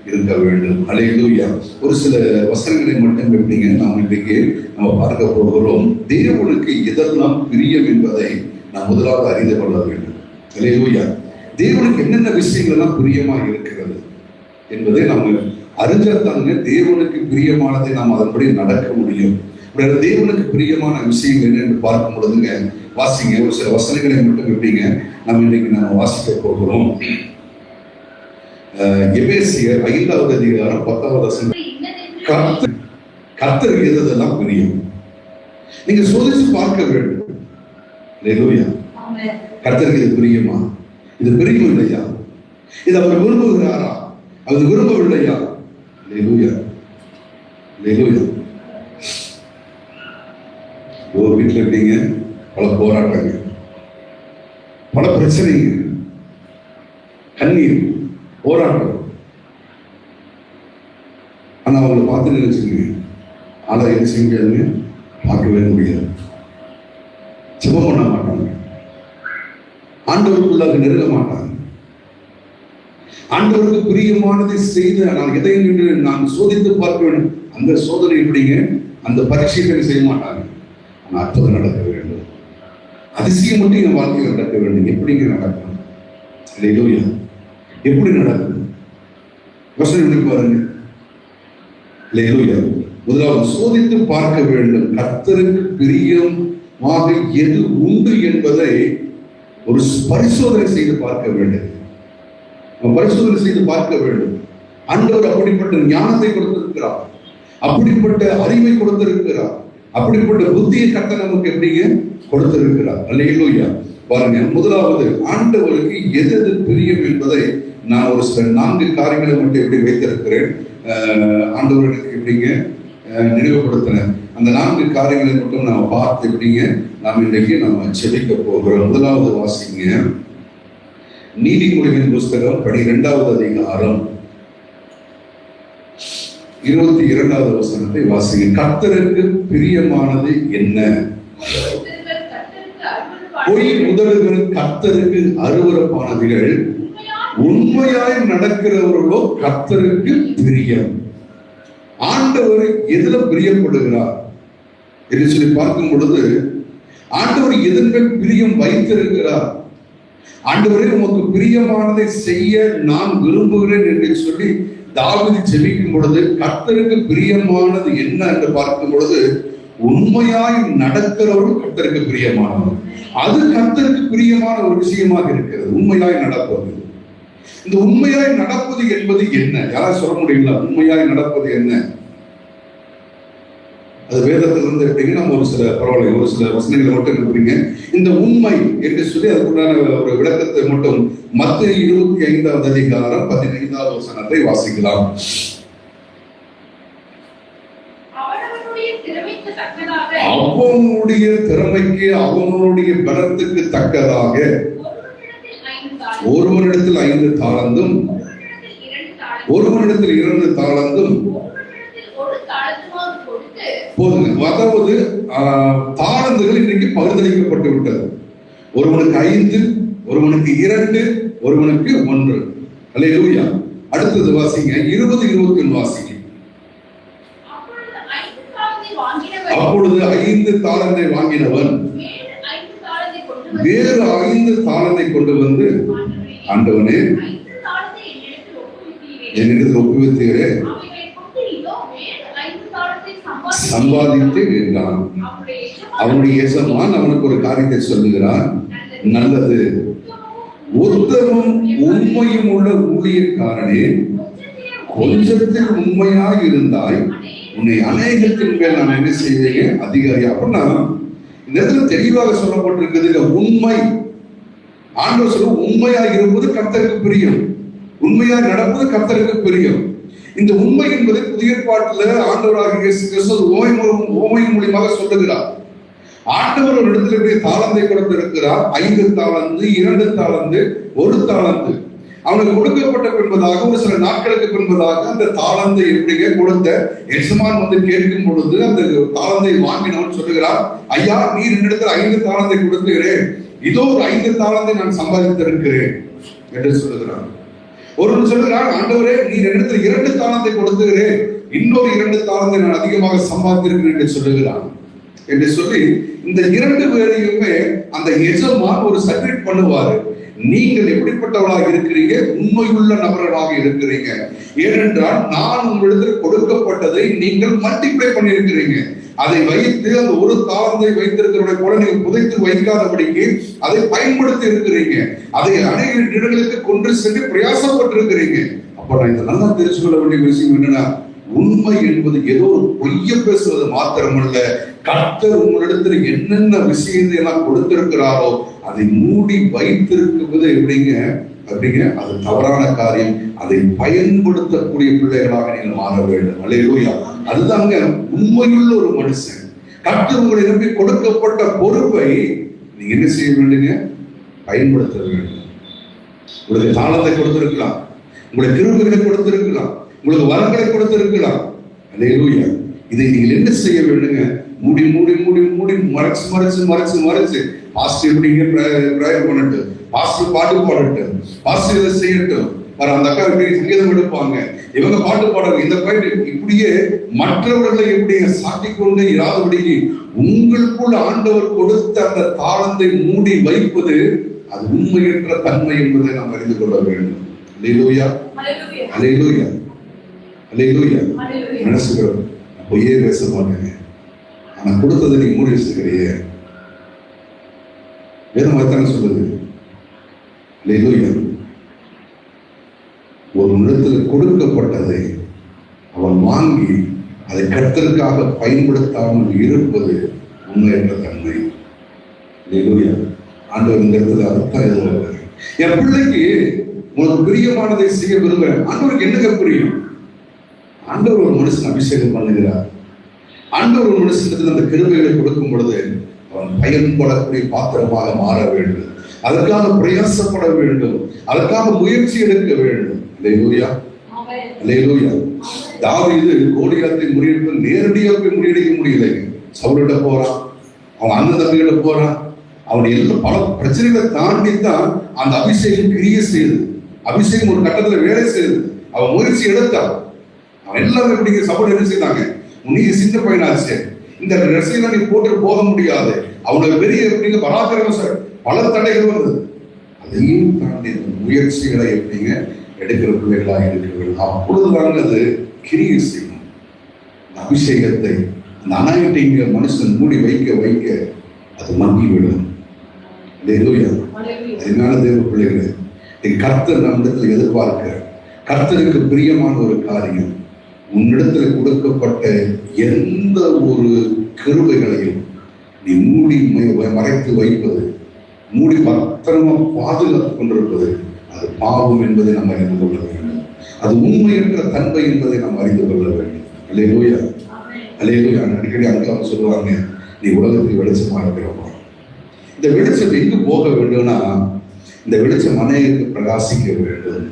இருக்க வேண்டும். அல்லேலூயா. ஒரு சில வசனங்களை மட்டும் எப்படிங்க நாம் இன்றைக்கு நம்ம பார்க்க போகிறோம். தேவனுக்கு எதெல்லாம் பிரியம் என்பதை நாம் முதலாவது அறிந்து கொள்ள வேண்டும். அல்லேலூயா. தேவனுக்கு என்னென்ன விஷயங்கள் எல்லாம் பிரியமா இருக்கிறது என்பதை நம்ம அறிஞ்சாத்தாங்க தேவனுக்கு பிரியமானதை நாம் அதன்படி நடக்க முடியும். தேவனுக்கு பிரியமான விஷயங்கள் என்ன என்று பார்க்கும் பொழுதுங்க, வாசிங்க ஒரு சில வசனங்களை மட்டும் எப்படிங்க நம்ம இன்னைக்கு நம்ம வாசிக்க போகிறோம். எபேசியர் 5வது அதிகாரம் 10வது வசனம். கர்த்தர் எதெல்லாம் பிரியம் நீங்க சோதிச்சு பார்க்க வேண்டும். அல்லேலூயா. கர்த்தருக்கு இது பிரியமா? இது பிரியம் இல்லையா? இது அவர் விரும்புகிறாரா? அவர் விரும்பவில்லையா? அல்லேலூயா அல்லேலூயா. ஒரு வீட்டில் எப்படிங்க பல போராட்டங்கள், பல பிரச்சனைகள், கண்ணீர், போராட்டம். ஆனா அவங்களை பார்த்து நினைச்சுங்க, ஆனா என்ன செய்ய முடியாதுங்க, பார்க்கவே முடியாது. ஜெபம் பண்ண மாட்டாங்க, ஆண்டவருக்குள்ளாக நெருங்க மாட்டாங்க. ஆண்டவருக்கு பிரியமானதை செய்து நான் எதை நான் சோதித்து பார்க்க வேண்டும். அந்த சோதனை எப்படிங்க, அந்த பரீட்சைகளை செய்ய மாட்டாங்க. ஆனால் அற்புதம் நடக்க வேண்டும், அதிசயம் மட்டும் என் வாழ்க்கையில் நடக்க வேண்டும். எப்படிங்க நடக்கும்? அல்லேலூயா. எப்படி நடக்கும்? யோசனை பாருங்க. அல்லேலூயா. முதலாவது சோதித்து பார்க்க வேண்டும். கர்த்தருக்கு பிரியமாக எது உண்டு என்பதை ஒரு பரிசோதனை செய்து பார்க்க வேண்டும். பரிசோதனை செய்து பார்க்க வேண்டும். ஆண்டவர் அப்படிப்பட்ட ஞானத்தை கொடுத்திருக்கிறார், அப்படிப்பட்ட அறிவை கொடுத்திருக்கிறார், அப்படிப்பட்ட புத்தியை கர்த்தர் நமக்கு எப்படிங்க கொடுத்திருக்கிறார். அல்லேலூயா. பாருங்க, முதலாவது ஆண்டவருக்கு எது எது பிரியம் என்பதை நான் ஒரு சில 4 காரியங்களை மட்டும் எப்படி வைத்திருக்கிறேன். ஆண்டவர்களுக்கு எப்படிங்க நினைவுபடுத்தினேன். அந்த 4 காரியங்களை மட்டும் நாம் பார்த்து எப்படிங்க நாம் இன்றைக்கு நம்ம செபிக்க போகிறோம். முதலாவது வாசிங்க நீதிமொழிகளின் புஸ்தகம் 12வது அதிகாரம் 22வது வசனத்தை வாசிங்க. கர்த்தருக்கு பிரியமானது என்ன? பொய் முதல்கள் கர்த்தருக்கு அருவருப்பானவைகள், உண்மையாய் நடக்கிறவர்களோ கர்த்தருக்கு பிரியம். ஆண்டவர் எதுல பிரியப்படுகிறார் என்று சொல்லி பார்க்கும் பொழுது, ஆண்டவர் எதன் மேல் பிரியம் வைத்திருக்கிறார்? ஆண்டவரே உமக்கு பிரியமானதை செய்ய நான் விரும்புகிறேன் என்று சொல்லி தாவீது ஜெபிக்கும் பொழுது, கர்த்தருக்கு பிரியமானது என்ன என்று பார்க்கும் பொழுது, உண்மையாய் நடக்கிறவர்கள் கர்த்தருக்கு பிரியமானவர். அது கர்த்தருக்கு பிரியமான ஒரு விஷயமாக இருக்கிறது, உண்மையாய் நடப்பது. இந்த உண்மையாய் நடப்பது என்பது என்ன? யாராவது சொல்ல முடியுங்களா? உண்மையாய் நடப்பது என்ன? அது வேதத்திலிருந்து எப்படிங்க, நம்ம ஒரு சில பரவாயில்ல ஒரு சில வசனங்களை மட்டும் இருப்பீங்க. இந்த உண்மை என்று சொல்லி அதுக்குண்டான ஒரு விளக்கத்தை மட்டும் மத்தேயு 25வது அதிகாரம் 15வது வசனத்தை வாசிக்கலாம். அவனுடைய திறமைக்கு அவனுடைய பலத்துக்கு தக்கதாக ஒருவனிடத்தில் 5 தாலந்தும், ஒருவனிடத்தில் 2 தாலந்தும் போதுங்க. அதாவது தாளந்துகள் இன்றைக்கு பகிர்ந்தளிக்கப்பட்டு விட்டது. ஒருவனுக்கு 5, ஒருவனுக்கு 2, ஒருவனுக்கு 1. அல்லேலூயா. அடுத்தது வாசிங்க 20-21 வாசிங்க. அப்பொழுது 5 தாலந்தை வாங்கினவன் வேறு 5 தாலந்தை கொண்டு வந்து, ஆண்டவனே என்னிடத்தில் ஒப்புவித்தீரே, சம்பாதித்து என்றான். அவனுடைய எஜமான் அவனுக்கு ஒரு காரியத்தை சொல்லுகிறான், நல்லது, உத்தமும் உண்மையும் உள்ள ஊழியக்காரனே, கொஞ்சத்தில் உண்மையாக இருந்தாய், உன்னை அநேகத்தின் மேல் நான் என்ன செய்வேன், அதிகாரி. அப்படின்னா இந்த இடத்துல தெளிவாக சொல்லப்பட்டிருக்கிறது உண்மை. ஆண்டவர் சொல்ல உண்மையாக இருப்பது கர்த்தருக்கு பிரியம், உண்மையாக நடப்பது கர்த்தருக்கு பிரியம். இந்த உண்மை என்பதை புதிய ஏற்பாட்டில் ஆண்டவராக இயேசு கிறிஸ்து ஓமை மூலியமாக சொல்லுகிறார். ஆண்டவர் ஒரு இடத்துல தாளந்தை கொடுத்திருக்கிறார். 5 தாலந்து, 2 தாலந்து, 1 தாலந்து. அவனுக்கு கொடுக்கப்பட்ட பின்பதாக ஒரு சில நாட்களுக்கு பின்பதாக அந்த தாளந்தை எப்படிங்க கொடுத்த எஜமான் வந்து கேட்கும் பொழுது அந்த தாளந்தை வாங்கினவன் சொல்லுகிறார், ஐயா நீர் என்னிடத்தில் 5 தாளந்தை கொடுத்துகிறேன், இதோ ஒரு 5 தாளந்தை நான் சம்பாதித்திருக்கிறேன் என்று சொல்லுகிறான். ஒருவன் சொல்லுகிறான், ஆண்டவரே நீர் என்னிடத்தில் 2 தாளந்தை கொடுத்துகிறேன், இன்னொரு 2 தாளந்தை நான் அதிகமாக சம்பாதித்திருக்கிறேன் என்று சொல்லுகிறான். என்று சொல்லி இந்த 2 பேரையுமே அந்த எஜமான் ஒரு சர்டிஃபிகேட் பண்ணுவாரு. நீங்கள் எப்படிப்பட்டவர்களாக இருக்கிறீங்க? உண்மையுள்ள நபர்களாக இருக்கிறீங்க. ஏனென்றால் நான் உங்களிடத்தில் கொடுக்கப்பட்டதை நீங்கள் மல்டிப்ளை பண்ணியிருக்கிறீங்க. அதை வைத்து அந்த ஒரு தாளந்தை வைத்திருக்கிறவரை போல நீங்கள் புதைத்து வைக்காதபடிக்கு அதை பயன்படுத்தி இருக்கிறீங்க. அதை அநேக இடங்களுக்கு கொண்டு சென்று பிரயாசப்பட்டிருக்கிறீங்க. அப்ப நான் இதை நல்லா தெரிஞ்சு கொள்ள வேண்டிய விஷயம் என்னன்னா, உண்மை என்பது ஏதோ ஒரு பொய்ய பேசுவது மாத்திரமல்ல, கர்த்தர் உங்களிடத்தில் என்னென்ன விஷயத்தை எல்லாம் கொடுத்திருக்கிறாரோ அதை மூடி வைத்திருக்குவது எப்படிங்க அது தவறான காரியம். அதை பயன்படுத்தக்கூடிய பிள்ளைகளாக நீங்கள் மாற வேண்டும். அல்லேலூயா. அதுதாங்க உண்மையுள்ள ஒரு மனுஷன். கர்த்தர் உங்களை நம்பி கொடுக்கப்பட்ட பொறுப்பை நீங்க என்ன செய்ய வேண்டுங்க? பயன்படுத்த வேண்டும். உங்களுக்கு தாளத்தை கொடுத்திருக்கலாம், உங்களுக்கு கிருபைகளை கொடுத்திருக்கலாம், உங்களுக்கு வரங்களை கொடுத்திருக்கலாம். அல்லேலூயா. இதை நீங்கள் என்ன செய்ய வேண்டுங்க? மூடி மூடி மூடி மூடி மறைச்சு மறைச்சு மறைச்சு மறைச்சு பாஸ்டர் எப்படிங்க பிரேயர் பண்ணட்டு, பாஸ்டர் பாட்டு பாடட்டு, பாஸ்டர் இதை செய்யட்டும், அந்த அக்கா எப்படி சங்கீதம் எடுப்பாங்க, இவங்க பாட்டு பாடுறாங்க, இந்த பாட்டு இப்படியே மற்றவர்களை எப்படி சாட்டிக் கொண்டு இராதபடிக்கு உங்களுக்குள் ஆண்டவர் கொடுத்த அந்த தாளந்தை மூடி வைப்பது அது உண்மையற்ற தன்மை என்பதை நாம் அறிந்து கொள்ள வேண்டும். அல்லேலூயா, அல்லேலூயா, அல்லேலூயா. மனசுகிறோம் பொய்யே பேச மாட்டேங்க, ஆனா கொடுத்ததை நீ மூடி வச்சுக்கிறியே. வேதம் அதுதானே சொல்லுது. அல்லேலூயா. ஒரு இடத்தில் கொடுக்கப்பட்டதை அவன் வாங்கி அதை கர்த்தருக்காக பயன்படுத்தாமல் இருப்பது உண்மையற்ற தன்மை. அல்லேலூயா. ஆண்டவர் இந்த இடத்துல அர்த்தம் எதிர்பார்க்கிறார். என் பிள்ளைக்கு உனக்கு பிரியமானதை செய்ய விரும்புகிறேன். ஆண்டவருக்கு என்னங்க பிரியம்? ஆண்டவர் ஒரு மனுஷன் அபிஷேகம் பண்ணுகிறார். ஆண்டவர் ஒரு மனுஷனுக்கு அந்த கிருபைகளை கொடுக்கும் பொழுது அவன் பயன்படக்கூடிய பாத்திரமாக மாற வேண்டும். அதற்காக பிரயாசப்பட வேண்டும், அதற்காக முயற்சி எடுக்க வேண்டும். அல்லேலூயா, அல்லேலூயா. தாவீது கோலியாத்தை முறியடிக்க நேரடியாக போய் முறியடிக்க முடியலை. சவுலிட்ட போறான், அவன் அண்ணன் தம்பிகிட்ட போறான், அவன் எல்லாம் பல பிரச்சனைகளை தாண்டி தான் அந்த அபிஷேகம் கிரிய செய்யுது. அபிஷேகம் ஒரு கட்டத்துல வேலை செய்யுது. அவன் முயற்சி எடுத்தான். அவன் எல்லாரும் எப்படிங்க சவுல் என்ன செய்தாங்க, நீங்க சின்ன பையனாச்சு, இந்த ரசிகை நீ போட்டு போக முடியாது, அவனுக்கு பெரிய எப்படிங்க பராக்கிரமம் சார், பல தடைகள் வந்தது. அதையும் தாண்டி முயற்சிகளை எப்படிங்க எடுக்கிற பிள்ளைகளா இருக்க வேண்டும். அப்பொழுதுதாங்க அது கிரிய செய்யும். அபிஷேகத்தை அந்த அனாயிட்டிங்க மனுஷன் மூடி வைக்க வைக்க அது மங்கிவிடும். அதனால தேவ பிள்ளைகளை கர்த்தர் நம்மிடத்தில் எதிர்பார்க்க, கர்த்தருக்கு பிரியமான ஒரு காரியம், உன்னிடத்தில் கொடுக்கப்பட்ட எந்த ஒரு கிருபைகளையும் நீ மூடி மறைத்து வைப்பது, மூடி பத்திரமா பாதுகாத்துக் கொண்டிருப்பது, அது பாவம் என்பதை நாம் அறிந்து கொள்ள வேண்டும். அது உண்மையற்ற தன்மை என்பதை நாம் அறிந்து கொள்ள வேண்டும். அல்லேலூயா, அல்லேலூயா. அடிக்கடி அங்க சொல்லுவாங்க, நீ உலகத்துக்கு வெளிச்சமா இருக்கிறப்பா. இந்த வெளிச்சம் எங்கு போக வேண்டும்னா, இந்த வெளிச்சம் அநேகருக்கு பிரகாசிக்க வேண்டும்.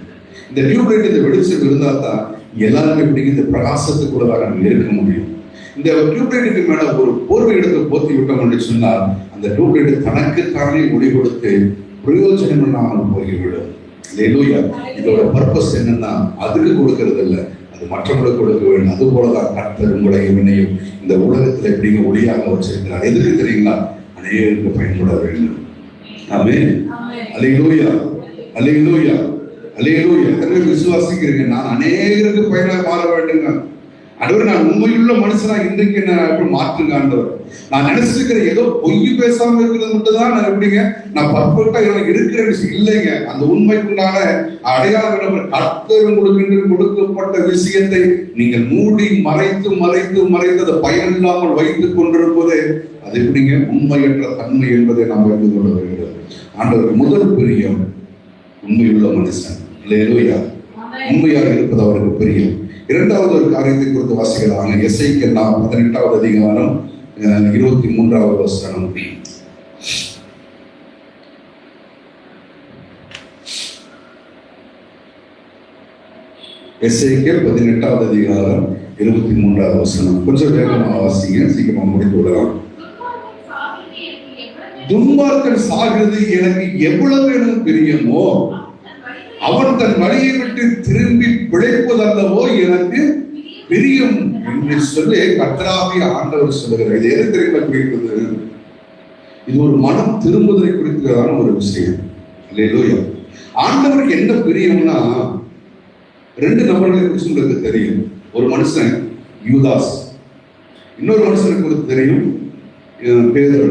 இந்த டியூப்லைட், இந்த வெளிச்சம் இருந்தால் தான் எல்லாருமே எப்படிங்க இந்த பிரகாசத்துக்குள்ள நம்ம இருக்க முடியும். இந்த டியூப்லைட்டுக்கு மேல ஒரு போர்வை எடுத்து போத்தி விட்டோம் என்று சொன்னால் அந்த டியூப்லைட் தனக்குத்தானே ஒளி கொடுத்து பிரயோஜனம் இல்லாமல் போய்விடும். அல்லேலூயா. இதோட பர்பஸ் என்னன்னா அதுக்கு கொடுக்கறது இல்லை, அது மற்றவங்களுக்கு கொடுக்க வேண்டும். அது போலதான் கர்த்தர் உங்களை என்னையும் இந்த உலகத்துல எப்படிங்க ஒளியாக வச்சிருக்கிறார். எதுக்கு தெரியுங்களா? அநேகருக்கு பயன்பட வேண்டும். ஆமென். அல்லேலூயா, அல்லேலூயா, அல்லேலூயா. எத்தனை விசுவாசிக்கிறீங்க? நான் அநேகருக்கு பயனாக மாற வேண்டுங்க ஆண்டவர். நான் உண்மையுள்ள மனுஷனா இன்றைக்கு என்ன மாற்றுங்க ஆண்டவர். நான் நினைச்சிருக்கிற ஏதோ பொய் பேசாம இருக்கிறது மட்டும் தான் நான் எப்படிங்க நான் பர்ஃபெக்டா இருக்கிற விஷயம் இல்லைங்க. அந்த உண்மைக்குண்டான அடையாளம் கர்த்தர் உங்களுக்கு கொடுக்கப்பட்ட விஷயத்தை நீங்கள் மூடி மறைத்து மறைத்து மறைத்து அதை பயன் இல்லாமல் வைத்துக் கொண்டிருப்பது அது எப்படிங்க உண்மையற்ற தன்மை என்பதை நாம் அறிந்து கொள்ள வேண்டும். ஆண்டவர் முதல் பிரியம் உண்மையுள்ள மனுஷன். அல்லேலூயா. உண்மையாக இருப்பது அவருக்கு பிரியம். இரண்டாவது ஒரு காரியத்தை குறித்து வாசிக்கலாம். எசேக்கியேல் 18வது அதிகாரம் 23வது வசனம். எசேக்கியேல் 18வது அதிகாரம் 23வது வசனம். கொஞ்சம் வேகமாக வாசிங்க, சீக்கிரமா முடித்து விடலாம். துன்மார்க்கன் சாகிறது எனக்கு எவ்வளவு பிரியமோ அவன் தன் வழியை விட்டு திரும்பி பிழைப்பதல்லவோ எனக்கு பிரியம் என்று சொல்லி கர்த்தராகிய ஆண்டவர் சொல்லுகிறார். இது எது தெரியுமா குறிக்கிறது? இது ஒரு மனம் திரும்புவதை குறிக்கிறதான ஒரு விஷயம். அல்லேலூயா. ஆண்டவருக்கு என்ன பிரியம்னா, ரெண்டு நபர்களை குறித்து உங்களுக்கு தெரியும். ஒரு மனுஷன் யூதாஸ், இன்னொரு மனுஷனுக்கு உங்களுக்கு தெரியும் பேதுரு.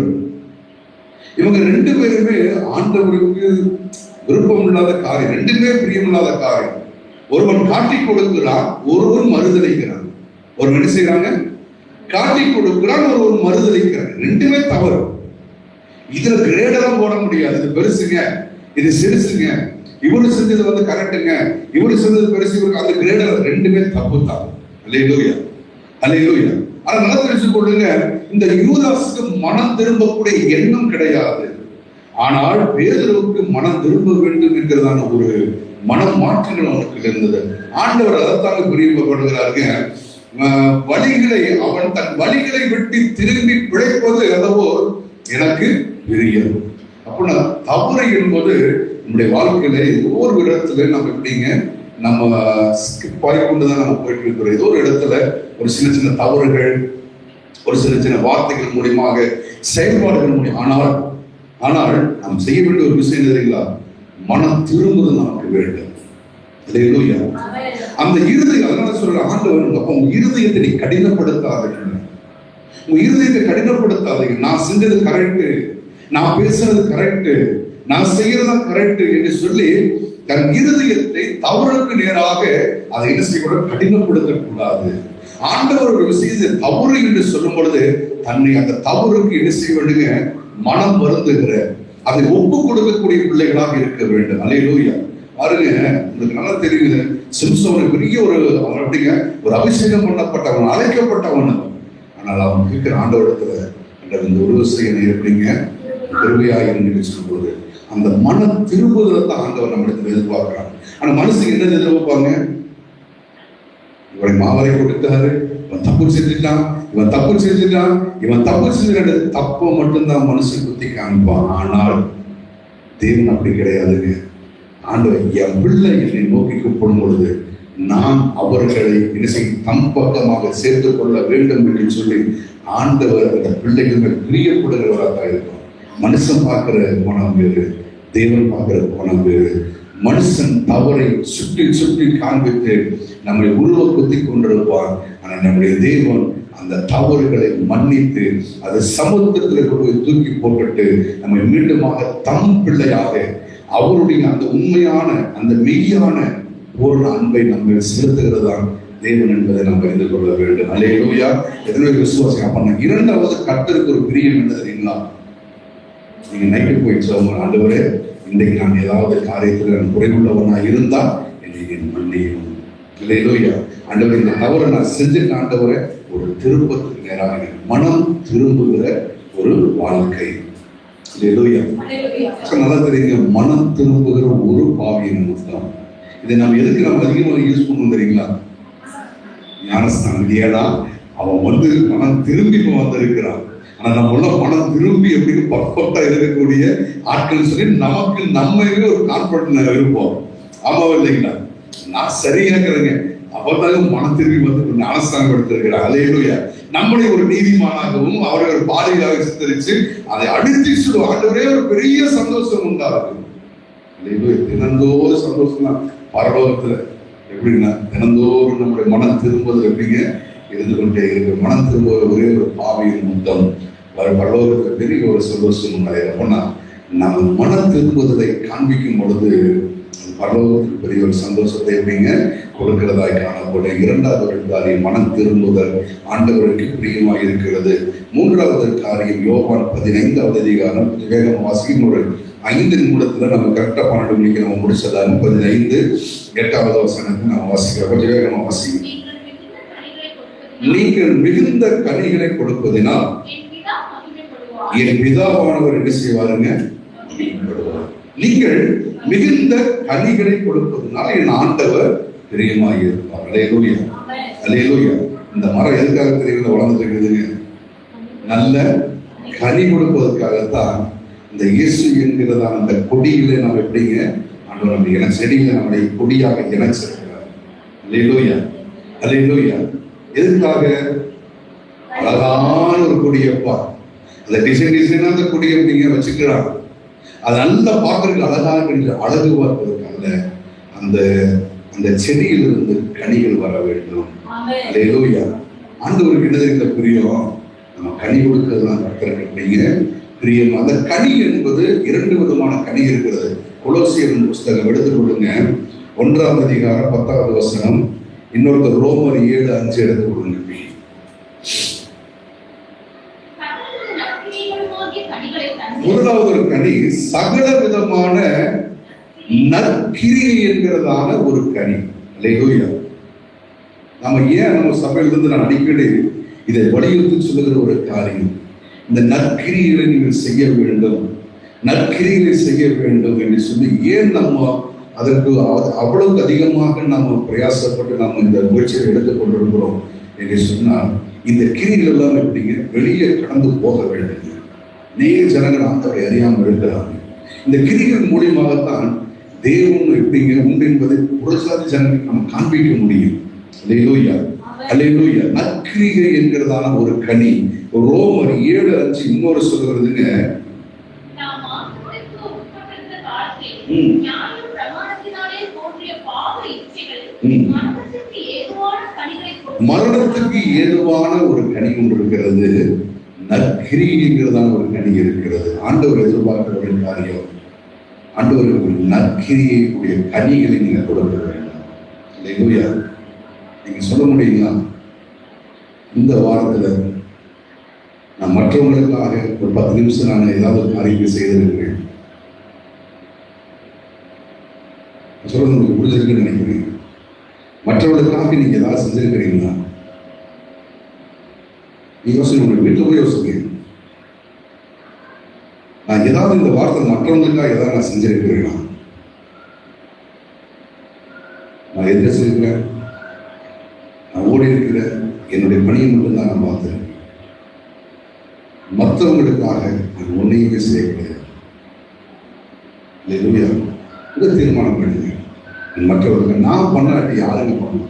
இவங்க ரெண்டு பேருமே ஆண்டவருக்கு விருப்பம் இல்லாத காரியம், ரெண்டுமே பிரியம் இல்லாத காரியம். ஒருவன் காட்டி கொடுக்கிறான், ஒருவன் மறுதளிக்கிறான். ஒரு என்ன செய்யறாங்க? காட்டி கொடுக்கிறான், ஒருவன் மறுதளிக்கிறான். ரெண்டுமே தவறு. இதுல கிரேடெல்லாம் போட முடியாது. இது பெருசுங்க, இது சிறுசுங்க, இவரு செஞ்சது கரெக்டுங்க, இவரு செஞ்சது பெருசு, இவருக்கு அந்த கிரேடர் ரெண்டுமே தப்பு தான். அல்லேலூயா, அல்லேலூயா. ஆனா நல்லா தெரிஞ்சு கொள்ளுங்க, இந்த யூதாசுக்கு மனம் திரும்பக்கூடிய எண்ணம் கிடையாது. ஆனால் பேதுருவுக்கு மனம் திரும்ப வேண்டும் என்கிறதான ஒரு மனம் மாற்றங்கள் அவனுக்கு இருந்தது. ஆண்டவர் அதைத்தாங்க பிரியப்படுகிறாருங்க. வழிகளை அவன் தன் வழிகளை விட்டு திரும்பி பிழைப்பது எதவோ எனக்கு பிரியம். அப்படின்னா தவறு என்பது நம்முடைய வாழ்க்கையில ஒவ்வொரு இடத்துல நம்ம எப்படிங்க நம்ம ஸ்கிப் ஆகி கொண்டுதான் நம்ம போயிட்டு இருக்கிறோம். ஏதோ ஒரு இடத்துல ஒரு சின்ன சின்ன தவறுகள், ஒரு சின்ன சின்ன வார்த்தைகள் மூலியமாக, செயல்பாடுகள் மூலியம். ஆனால் நாம் செய்ய வேண்டிய ஒரு விஷயம் தெரியுங்களா? மனம் திரும்புதல் நமக்கு வேண்டும். அல்லேலூயா. அந்த இருதயம், அதனால சொல்ற ஆண்டவர், அப்ப உங்க இருதயத்தை நீ கடினப்படுத்தாதீங்க. உங்க இருதயத்தை கடினப்படுத்தாதீங்க. நான் செஞ்சது கரெக்ட், நான் பேசுறது கரெக்ட், நான் செய்யறதா கரெக்ட் என்று சொல்லி தன் இருதயத்தை தவறுக்கு நேராக அதை என்ன செய்யக்கூடாது? கடினப்படுத்த கூடாது. ஆண்டவர் ஒரு விஷயத்தை தவறு என்று சொல்லும் பொழுது தன்னை அந்த தவறுக்கு என்ன செய்ய வேண்டுங்க? மனம் வருந்துகிற, அதை ஒப்பு கொடுக்கக்கூடிய பிள்ளைகளாக இருக்க வேண்டும். அல்லேலூயா. பாருங்க, உங்களுக்கு நல்லா தெரியுது, சிம்சோன் பெரிய ஒரு அவன் அப்படிங்க ஒரு அபிஷேகம் பண்ணப்பட்டவன், அழைக்கப்பட்டவன். ஆனால் அவன் கேட்கிற ஆண்டவரிடத்துல இந்த ஒரு விஷயம் எப்படிங்க கிருபையாக சொல்லும்போது அந்த மனம் திரும்புதலை தான் ஆண்டவர் நம்ம இடத்துல எதிர்பார்க்கிறாங்க. ஆனா மனசுக்கு என்ன எதிர்பார்ப்பாங்க? இவனை மாவரை கொடுத்தாரு, இவன் தப்பு செஞ்சுட்டான், இவன் தப்பு செஞ்சுட்டான், இவன் தப்பு செஞ்ச தப்பை மட்டும்தான் மனசு குத்தி காமிப்பான். ஆனால் தேவன் அப்படி கிடையாதுங்க. ஆண்டவர் என் பிள்ளை என்னை நோக்கி கூப்பிடும் பொழுது நான் அவர்களை தம் பக்கமாக சேர்த்துக் கொள்ள வேண்டும் என்று சொல்லி ஆண்டவர் அந்த பிள்ளைகள் பிரியப்படுகிறவராக இருக்கும். மனுஷன் பார்க்கிற கோணம் வேறு, தேவன் பார்க்கிற கோணம் வேறு. மனுஷன் தவறை சுற்றி சுற்றி காண்பித்து நம்மை உருவ குத்தி கொண்டிருப்பான். ஆனால் நம்முடைய தேவன் அந்த தவறுகளை மன்னித்து அதை சமுத்திரத்தில் கொண்டு போய் தூக்கி போட்டு நம்மை மீண்டுமாக தம் பிள்ளையாக அவருடைய அந்த உண்மையான அந்த மெய்யான பூர்ண அன்பை நம்ம செலுத்துகிறதான் தேவன் என்பதை நாம் அறிந்து கொள்ள வேண்டும். அல்லேலூயா. எத்தனை விசுவாசம். அப்ப இரண்டாவது கர்த்தருக்கு ஒரு பிரியம் என்ன தெரியுங்களா? நீங்க நைட்டு போய் சொல்லுங்க, ஆண்டவரே இன்றைக்கு நான் ஏதாவது காரியத்தில் நான் குறைவுள்ளவனா இருந்தால் என்னை மன்னியும். அல்லேலூயா. ஆண்டவரே இந்த தவறை நான் செஞ்சுட்டு ஆண்டவரே ஒரு திருப்பத்துக்கு நேராக மனம் திரும்புகிற ஒரு வாழ்க்கை. நல்லா தெரியுங்க, மனம் திரும்புகிற ஒரு பாவியின் மொத்தம். இதை நம்ம எதுக்கு நம்ம அதிகமாக யூஸ் பண்ணுவோம் தெரியுங்களா? ஞானஸ்தானம். ஏன்னா அவன் மனம் திரும்பி வந்திருக்கிறான். ஆனா நம்ம உள்ள மனம் திரும்பி எப்படின்னு பர்ஃபெக்டா இருக்கக்கூடிய ஆட்கள் சொல்லி நமக்கு நம்மவே ஒரு கான்பிடன்ஸ் இருப்போம். ஆமாவா இல்லைங்களா? நான் சரியா இருக்கிறேங்க, அவர்தான் மனம் திரும்பி வந்து ஞானஸ்தானம் எடுத்திருக்கிறார். அல்லேலூயா. நம்மளை ஒரு நீதிமானாகவும் அவரை ஒரு பாலியாக சித்தரிச்சு அதை அடித்து சொல்லுவோம். ஆண்டவரே ஒரு பெரிய சந்தோஷம் உண்டாகும். தினந்தோறும் சந்தோஷம் தான் பரலோகத்துல. எப்படின்னா தினந்தோறும் நம்முடைய மனம் திரும்புவது எப்படிங்க இருந்து கொண்டே இருக்கு. மனம் திரும்புவது ஒரே ஒரு பாவியின் முத்தம் பரலோகத்துல பெரிய ஒரு சந்தோஷம் உண்டாயிரு. அப்படின்னா நம்ம மனம் திரும்புவதை காண்பிக்கும் பொழுது பரலோகத்தில் பெரிய ஒரு சந்தோஷத்தை எப்படிங்க கொடுக்கிறதாய் காணப்படும். இரண்டாவது ஒரு காரியம் மனம் திரும்புதல் ஆண்டவருக்கு பிரியமாக இருக்கிறது. மூன்றாவது காரியம் யோவான் 15வது அதிகாரம் வேகம் வாசிக்கும் ஒரு 5 நிமிடத்துல நம்ம கரெக்டா 12 மணிக்கு நம்ம முடிச்சதாலும் 15:8வது வசனத்தை நம்ம வாசிக்கிறோம். கொஞ்சம் வேகமா வாசிக்கும். நீங்கள் மிகுந்த கனிகளை கொடுப்பதினால் என் பிதாவானவர் என்ன செய்வாருங்க? நீங்கள் மிகுந்த கனிகளை கொடுப்பதனால் என் ஆண்டவர் பிரியமாக இருப்பார். அல்லேலூயா. அல்லேலூயா. இந்த மரம் எதுக்காக தெரியுங்க வளர்ந்துட்டு இருக்குதுங்க? நல்ல கனி கொடுப்பதற்காகத்தான் இந்த இயேசு என்கிறதான அந்த கொடியில நம்ம எப்படிங்க ஆண்டவர் நம்ம செடியில நம்முடைய கொடியாக இணைச்சிருக்கிறார். அல்லேலூயா. அல்லேலூயா. எதுக்காக? அழகான ஒரு கொடியப்பா, அந்த டிசைனா அந்த கொடியை எப்படிங்க வச்சுக்கிறாங்க. அது நல்லா பார்க்கறதுக்கு அழகாக அழகு பார்ப்பதற்காக அந்த அந்த செடியிலிருந்து கனிகள் வர வேண்டும். அல்லேலூயா. ஆண்டவருக்கு என்ன தெரிந்த பிரியம்? நம்ம கனி கொடுக்கிறதுலாம் கர்த்தருக்கு எப்படிங்க பிரியம். அந்த கனி என்பது 2 விதமான கனி இருக்கிறது. கொலோசியர் புஸ்தகம் எடுத்துக்கொள்ளுங்க, 1வது அதிகாரம் 10வது வசனம். இன்னொருத்தர் ரோமர் 7:5 எடுத்துக்கொள்ளுங்க. முதலாவது ஒரு கனி சகல விதமான நற்கிரியை என்கிறதான ஒரு கனி. அல்லேலூயா. நம்ம ஏன் நம்ம சபையிலிருந்து நான் அடிக்கடி இதை வலியுறுத்தி சொல்லுகிற ஒரு காரியம், இந்த நற்கிரிகளை நீங்கள் செய்ய வேண்டும், நற்கிரிகளை செய்ய வேண்டும் என்று சொல்லி ஏன் நம்ம அதற்கு அவ்வளவு அதிகமாக நம்ம பிரயாசப்பட்டு நம்ம இந்த முயற்சியை எடுத்துக் கொண்டிருக்கிறோம் என்று சொன்னால், இந்த கிரிகள் எல்லாம் எப்படிங்க வெளியே கடந்து போக வேண்டும். நேர ஜனங்கள் ஆண்டவரை அறியாமல் இருக்கிறாங்க. இந்த கிரிகள் மூலியமாகத்தான் தேவன் எப்படிங்க உண்டு என்பதை புறசாதி ஜனங்களுக்கு நம்ம காண்பிக்க முடியும். அல்லேலூயா. அல்லேலூயா. நற்கிரிகை என்கிறதான ஒரு கனி. ரோமர் 7:5 இன்னொரு சொல்லுகிறதுங்க, மரணத்துக்கு ஏதுவான ஒரு கனி ஒன்று இருக்கிறது. நற்கிரிங்கிறதான ஒரு கனி இருக்கிறது. ஆண்டவர் எதிர்பார்க்கிற ஒரு காரியம், ஆண்டவருக்கு ஒரு நற்கிரியை கூடிய கனிகளை நீங்க கொடுக்க வேண்டும். அல்லேலூயா. நீங்க சொல்ல முடியுங்களா? இந்த வாரத்துல நான் மற்றவங்களுக்காக ஒரு 10 நிமிஷம் நான் ஏதாவது ஒரு காரியத்தை செய்திருக்கிறேன். சொல்றது உங்களுக்கு புரிஞ்சிருக்குன்னு நினைக்கிறேன். மற்றவர்களுக்காக நீங்க ஏதாவது செஞ்சிருக்கிறீங்களா? யோசனை, உங்க வீட்டுல போய் யோசிங்க. நான் நான் ஏதாவது இந்த வார்த்தை மற்றவங்களுக்காக ஏதாவது நான் செஞ்சிருக்கிறேன்? நான் எதிர செய்கிறேன், நான் ஓடி இருக்கிறேன், என்னுடைய பணியை மட்டும்தான் நான் பார்த்தேன். மற்றவங்களுக்காக நான் ஒன்றையுமே செய்ய கிடையாது. இல்லையா? இதை தீர்மானம் பண்ணுங்க. மற்றவர்களுக்கு நான் பண்ணாட்டி யாருங்க பண்ணணும்?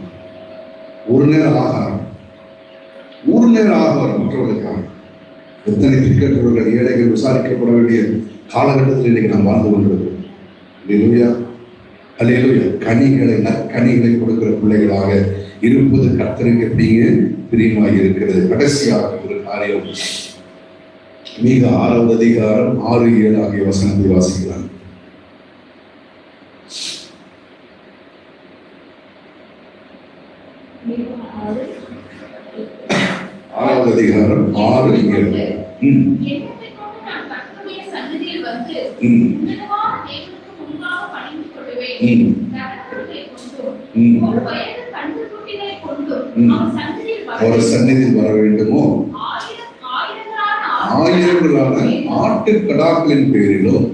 ஒரு நேரம் ஆகாரம் மற்றவர்களுக்காக. எத்தனை திக்கற்றவர்கள், ஏழைகள் விசாரிக்கப்பட வேண்டிய காலகட்டத்தில் இன்னைக்கு நாம் வாழ்ந்து கொண்டிருக்கிறோம். இல்லையா? அல்லேலூயா. நற்கனிகளை கொடுக்கிற பிள்ளைகளாக இருப்பது கர்த்தருக்கு எப்படிங்க பிரியமாக இருக்கிறது. கடைசியாக ஒரு காரியம், மீகா 6வது அதிகாரம் 6, 7 ஆகிய வசனத்தை வாசிக்கிறாங்க. ஆறாவது அதிகாரம் 6, 7. ஒரு சந்நிதியில் வர வேண்டுமோ ஆயிரங்களான ஆட்டுக்கடாக்களின் பேரிலும்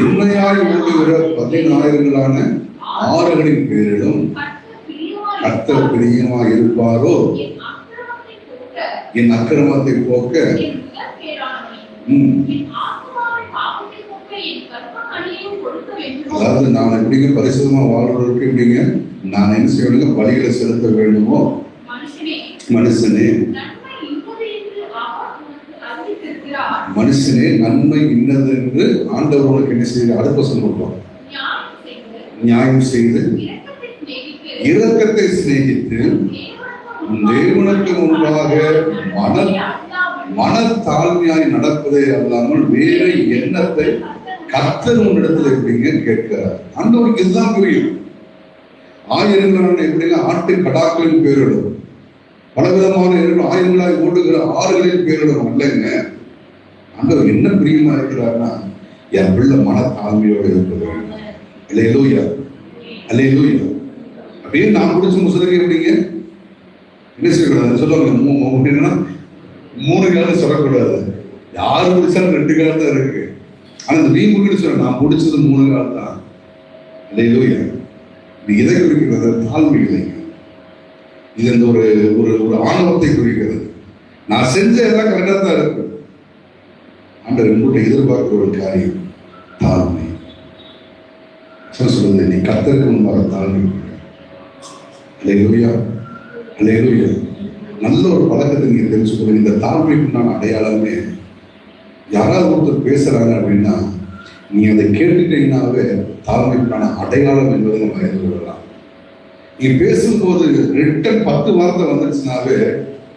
எண்ணெயாய் ஓடுகிற 10,000 ஆறுகளின் பேரிலும் கர்த்தர் பிரியமாய் இருப்பாரோ? என் அக்கிரமத்தை போக்க அதாவது நான் எப்படிங்க பரிசுத்தமா வாழ்றதுக்கு எப்படிங்க நான் என்ன செய்யணுங்க? பலிகளை செலுத்த வேண்டுமோ? மனுஷனே நன்மை இன்னது என்று ஆண்டவர் உனக்கு என்ன செய்ய அடுத்த சொல்லுவோம். நியாயம் செய்து இரக்கத்தை சிநேகித்து தேவனுக்கு முன்பாக மனத்தாழ்மையாய் நடப்பதே அல்லாமல் வேற எண்ணத்தை கர்த்தர் உன்னிடத்துல எப்படிங்க கேட்கிறார். ஆண்டவருக்கு இதுதான் புரியும். ஆயிரங்களான எப்படிங்க ஆட்டு கடாக்களின் பேரிடும், பலவிதமான ஆயிரங்களாய் ஓடுகிற ஆறுகளின் பேரிடும் அல்லங்க. ஆண்டவர் என்ன பிரியமா இருக்கிறார்னா என் பிள்ளை மனத்தாழ்மையோடு இருப்பது. அல்லேலூயா, அல்லேலூயா. அப்படியே நான் பிடிச்ச முசலுக்கு எப்படிங்க என்ன செய்யக்கூடாது சொல்லுவாங்க. என்னன்னா 3 காலம் சொல்லக்கூடாது. யாரு பிடிச்சாலும் 2 காலம் தான் இருக்கு. ஆனா இந்த நீ முடிவு சொல்ல நான் பிடிச்சது 3 காலம் தான். அல்லேலூயா. இது எதை குறிக்கிறது? தாழ்மை இல்லைங்க. இது இந்த ஒரு ஒரு ஆணவத்தை குறிக்கிறது. நான் செஞ்ச எல்லாம் கரெக்டாக தான் இருக்கு. ஆண்டவர் உங்கள்கிட்ட எதிர்பார்க்கிற ஒரு காரியம் தாழ்மை. சொல்லுது நீ கர்த்தருக்கு முன்பாக தாழ்மை. அல்லேலூயா, அல்லேலூயா. நல்ல ஒரு பழக்கத்தை நீங்க தெரிஞ்சுக்கணும். இந்த தாழ்மைக்குண்டான அடையாளமே யாராவது ஒருத்தர் பேசுறாங்க அப்படின்னா நீ அதை கேட்டுட்டீங்கன்னாவே தாழ்மைக்கான அடையாளம் என்பதை நம்ம அறிந்து கொள்ளலாம். நீ பேசும்போது ரிட்டன் 10 வார்த்தை வந்துருச்சுனாவே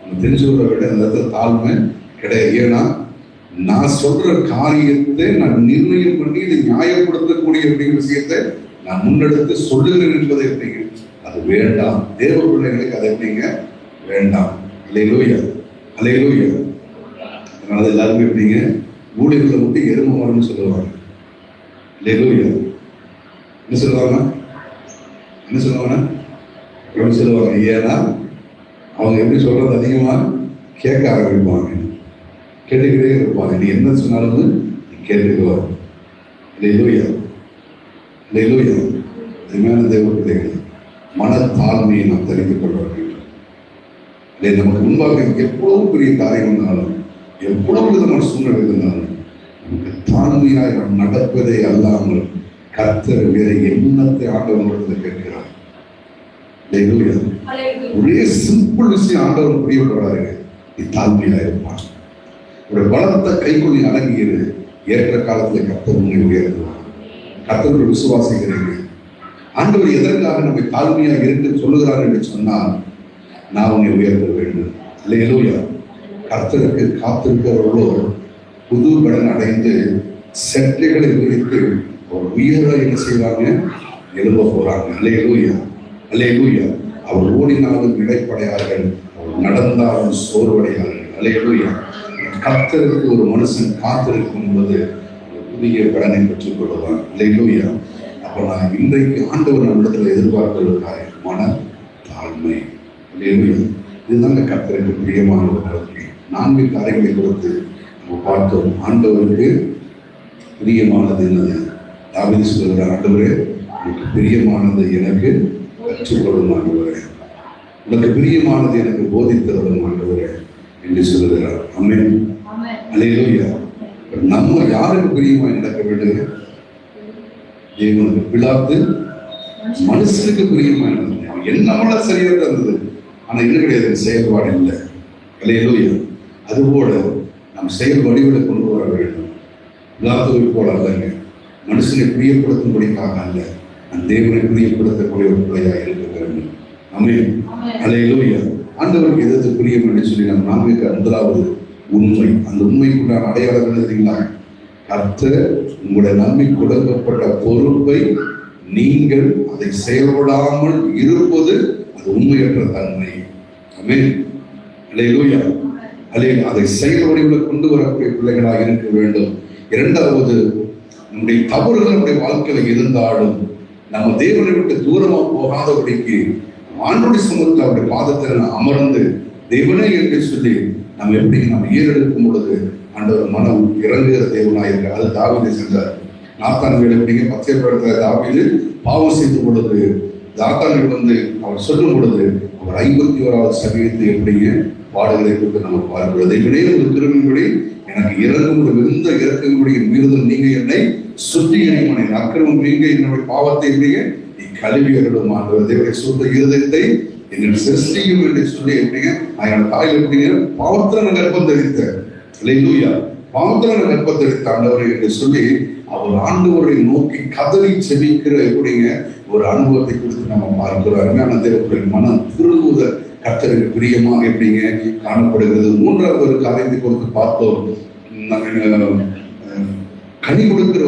நம்ம தெரிஞ்சுக்கிறத விட அந்த இடத்துல தாழ்மை கிடையாது. ஏன்னா நான் சொல்ற காரியத்தை நான் நிர்ணயம் பண்ணி இதை நியாயப்படுத்தக்கூடிய அப்படிங்கிற விஷயத்தை நான் முன்னெடுத்து சொல்லுகிறேன் என்பதை எப்படிங்க அது வேண்டாம். தேவ பிள்ளைகளுக்கு அதை எப்படிங்க வேண்டாம். அல்லேலூயா, அல்லேலூயா. அதனால எல்லாருமே எப்படிங்க ஊழியர்களை மட்டும் எருமை மாடுன்னு சொல்லுவாங்க. அல்லேலூயா. என்ன சொல்லுவாங்க? என்ன சொல்லுவாங்க? சொல்லுவாங்க. ஏன்னா அவங்க எப்படி சொல்றது அதிகமா கேட்க ஆரம்பிப்பாங்க, கேட்டுக்கிட்டே இருப்பாங்க. நீ என்ன சொன்னாலும் நீ கேட்டுக்குவார். அல்லேலூயா, அல்லேலூயா. அதுமான தேவ பிள்ளைகள் மனத்தாழ்மையை நாம் தெரிந்து கொள்ள வேண்டும். இதை நமக்கு முன்பாக எவ்வளவு பெரிய காரியம் இருந்தாலும் எவ்வளவு விதமான சூழ்நிலை இருந்தாலும் நமக்கு தாழ்மையாக நாம் நடப்பதை அல்லாமல் கர்த்தர் வேற எண்ணத்தை ஆண்டவர்கள் கேட்கிறார். ஒரே சிம்பிள் விஷயம் ஆண்டவர் புரியப்படுறாரு. நீ தாழ்மையா இருப்பான். ஒரு பலத்த கைக்குள்ளி அடங்கியது ஏற்ற காலத்தில் கர்த்தர் உன்னை உயர்த்துவார். கர்த்தர் விசுவாசிக்கிறீங்க. ஆண்டவர் எதற்காக நம்மை தாழ்மையாக இருந்து சொல்லுகிறார் என்று சொன்னால் நான் உன்னை உயர்த்த வேண்டும். அல்லேலூயா. கர்த்தருக்கு காத்திருக்கிறவர்களோ புது பலன் அடைந்து செட்டைகளை விரித்து ஒரு உயர என்ன செய்வாங்க? எழும்ப போறாங்க. அல்லேலூயா, அல்லேலூயா. அவர் ஓடினாலும் இடைப்படையார்கள், அவர் நடந்தாலும் சோர்வடையார்கள். அல்லேலூயா. கர்த்தருக்கு ஒரு மனுஷன் காத்திருக்கும் போது புதிய பலனை பெற்றுக் கொள்வார். அல்லேலூயா. அப்ப நான் இன்றைக்கு ஆண்டவர் நம்மிடத்தில் எதிர்பார்க்கிற காரியம் மன தாழ்மை. அல்லேலூயா. இதுதாங்க கர்த்தருக்கு பிரியமான ஒரு வாழ்க்கை. 4 காரியங்களை கொடுத்து நம்ம பார்த்தோம். ஆண்டவருக்கு பிரியமானது என்னது? தாவீது சொல்கிறார், ஆண்டவரே எனக்கு பிரியமானது எனக்கு கற்றுக்கொள்ளும் ஆண்டவரே, உனக்கு பிரியமானது எனக்கு போதித்தருளும் ஆண்டவரே என்று சொல்லுகிறார். ஆமென். அல்லேலூயா. நம்ம யாருக்கு பிரியமா நடக்க வேண்டும்? தேவனுக்கு. பிலாத்து மனுஷனுக்கு பிரியமா இருந்தது. என்னவள சரியா இருந்தது, ஆனா என்ன கிடையாது, செயல்பாடு இல்லை. அல்லேலூயா. அதுபோல நம் செயல் வடிவில கொண்டு வர வேண்டும். பிலாத்துவை போல அல்லங்க, மனுஷனை பிரியப்படுத்தும்படிக்காக அல்ல, நம் தேவனை பிரியப்படுத்தக்கூடிய ஒரு பிள்ளையாக இருக்க வேண்டும். ஆமென். அல்லேலூயா. ஆண்டவருக்கு எது பிரியம் என்று சொல்லி நம் 4வது உண்மை. அந்த உண்மைக்குண்டான அடையாளம் எழுதுறீங்களா? கர்த்தர் உங்களுடைய நம்பி கொடுக்கப்பட்ட பொறுப்பை நீங்கள் அதை செயல்படாமல் இருப்பது அது உண்மையற்ற தன்மை. ஆமென். அல்லேலூயா. அல்லேலூயா. அதை செயல் வடிவில் கொண்டு வரக்கூடிய பிள்ளைகளாக இருக்க வேண்டும். 2வது, நம்முடைய தவறுகள் நம்முடைய வாழ்க்கையில இருந்தாலும் நம்ம தேவனை விட்டு தூரமா போகாதபடிக்கு ஆண்டோடைய சமூகத்தில் அவருடைய பாதத்தில் அமர்ந்து தேவனே என்று சொல்லி நம்ம எப்படி நம்ம ஏறெடுக்கும் பொழுது ஆண்டவர் மனம் இறங்குகிற தேவனாக இருக்க. அது தாவீது செஞ்சார். நாத்தான்கள் எப்படிங்க பச்சைப்படுத்த தாவீது பாவம் செய்த பொழுது நாத்தான்கள் அவர் சொல்லும் பொழுது அவர் 51வது சங்கீதத்தை எப்படிங்க பாடுகளை கொண்டு நம்ம பார்க்கிறோம். தேவனே ஒரு திரும்பின்படி எனக்கு இறங்கும் ஒரு மிகுந்த இறக்கும்படி மீறுதல் நீங்க என்னை சுத்திகரிக்கும், அக்கிரமம் நீங்க என்னுடைய பாவத்தை எப்படிங்க நீ கழுவி அருளும் ஆண்டவர். தேவனுடைய சுத்த இருதயத்தை என்னுடைய சிருஷ்டியும் என்று சொல்லி எப்படிங்க நான் தாயில் எப்படிங்க பாவத்துல நான் கர்ப்பம் தரித்தேன். அல்லேலூயா. பாவத்துல நான் கர்ப்பம் தரித்த ஆண்டவர் என்று சொல்லி அவர் ஆண்டவரை நோக்கி கதறி செபிக்கிற எப்படிங்க ஒரு அனுபவத்தை குறித்து நம்ம பார்க்கிறோம். அருமையான தேவனுடைய மனம் திரும்புதல் கர்த்தருக்கு பிரியமாக எப்படிங்க காணப்படுகிறது. 3வது காரியத்தை குறித்து பார்த்தோம். கனி கொடுக்கிற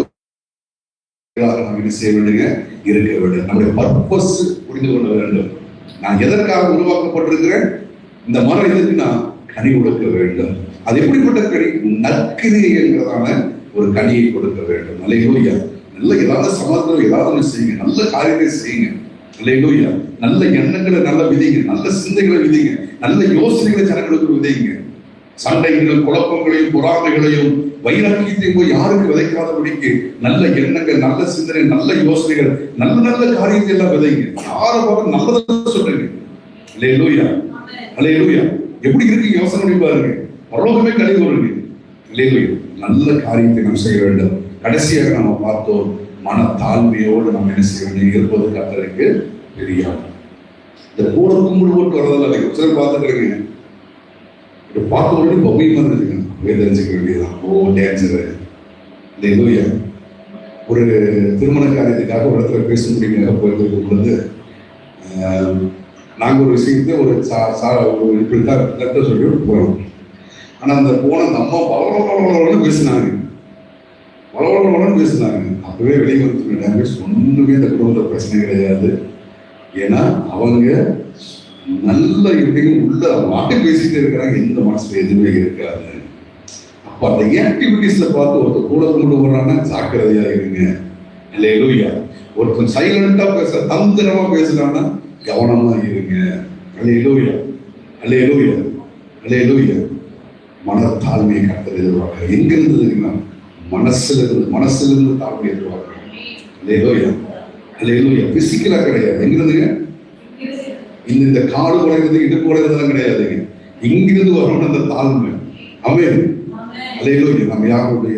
நாம் என்ன செய்ய வேண்டுங்க, இருக்க வேண்டும். நம்முடைய பர்பஸ் புரிந்து கொள்ள வேண்டும். நான் எதற்காக உருவாக்கப்பட்டிருக்கிறேன்? இந்த மரம் எதுக்கு? நான் கனி கொடுக்க வேண்டும். அது எப்படிப்பட்ட கனி? நற்கிரியை என்கிறதான ஒரு கனியை கொடுக்க வேண்டும். அல்லேலூயா. நல்ல ஏதாவது சமாதானம் ஏதாவது செய்யுங்க, நல்ல காரியத்தை செய்யுங்க. அல்லேலூயா. நல்ல எண்ணங்களை நல்ல விதைங்க, நல்ல சிந்தைகளை விதைங்க, நல்ல யோசனைகளை ஜனங்களுக்கு விதைங்க. சண்டைகள், குழப்பங்களையும் பொறாமைகளையும் வைராக்கியத்தையும் போய் யாருக்கு விதைக்காதபடிக்கு நல்ல எண்ணங்கள், நல்ல சிந்தனை, நல்ல யோசனைகள், நல்ல நல்ல காரியத்தை எல்லாம் விதைங்க. யாரை பார்த்து நல்லதை சொல்லுங்க. அல்லேலூயா. அல்லேலூயா. எப்படி இருக்கு யோசனை பாருங்க, பரலோகமே கழிவு வருங்க. அல்லேலூயா. நல்ல காரியத்தை நாம் செய்ய வேண்டும். கடைசியாக நம்ம பார்த்தோம், மன தாழ்மையோடு நம்ம என்ன செய்ய வேண்டும், இருப்பது கர்த்தருக்கு தெரியாது. இந்த கூட கும்பிடு போட்டு வரதில்லை. சிலர் பார்த்துக்கிறீங்க, பார்க்க உடனே பவ்யமா இருக்குங்க, தெரிஞ்சுக்க வேண்டியதுதான். ஓ டேன்சரு. அல்லேலூயா. ஒரு திருமண காரியத்துக்காக ஒரு இடத்துல பேச முடியுங்க போயிருக்கும் பொழுது நாங்கள் ஒரு விஷயத்தை ஒரு இப்படித்தான் சொல்லிட்டு போகிறோம். ஆனால் அந்த போன அந்த அம்மா வளவளன்னு பேசினாங்க, வளவளன்னு பேசினாங்க. அப்பவே வெளியே வந்து ஒன்றுமே இந்த குடும்பத்தில் பிரச்சனை கிடையாது. ஏன்னா அவங்க நல்ல இப்படியும் உள்ள வாட்டி பேசிட்டு இருக்கிறாங்க, எந்த மனசுல எதுவுமே இருக்காது. அப்ப அந்த ஆக்டிவிட்டிஸ்ல பார்த்து ஒருத்தர் கூட கொண்டு வர்றாங்கன்னா ஜாக்கிரதையா இருங்க. அல்லேலூயா. ஒருத்தன் சைலண்டா பேச தந்திரமா பேசுறான்னா கவனமா இருங்க. அல்லேலூயா. அல்லேலூயா. அல்லேலூயா. மனத்தாழ்மையை கர்த்தர் எதிர்பார்க்கிறார். எங்க இருந்ததுன்னா மனசுல இருந்து தாழ்மையை எதிர்பார்க்கிறார். அல்லேலூயா. அல்லேலூயா. பிசிக்கலா கிடையாது. எங்க இருந்துங்க? இந்த காடு குறைகிறது, இடுப்பு குறைகிறதுலாம் கிடையாதுங்க. இங்கிருந்து வரணும் அந்த தாழ்மை. ஆமென். அல்லேலூயா. நம்ம யாருடைய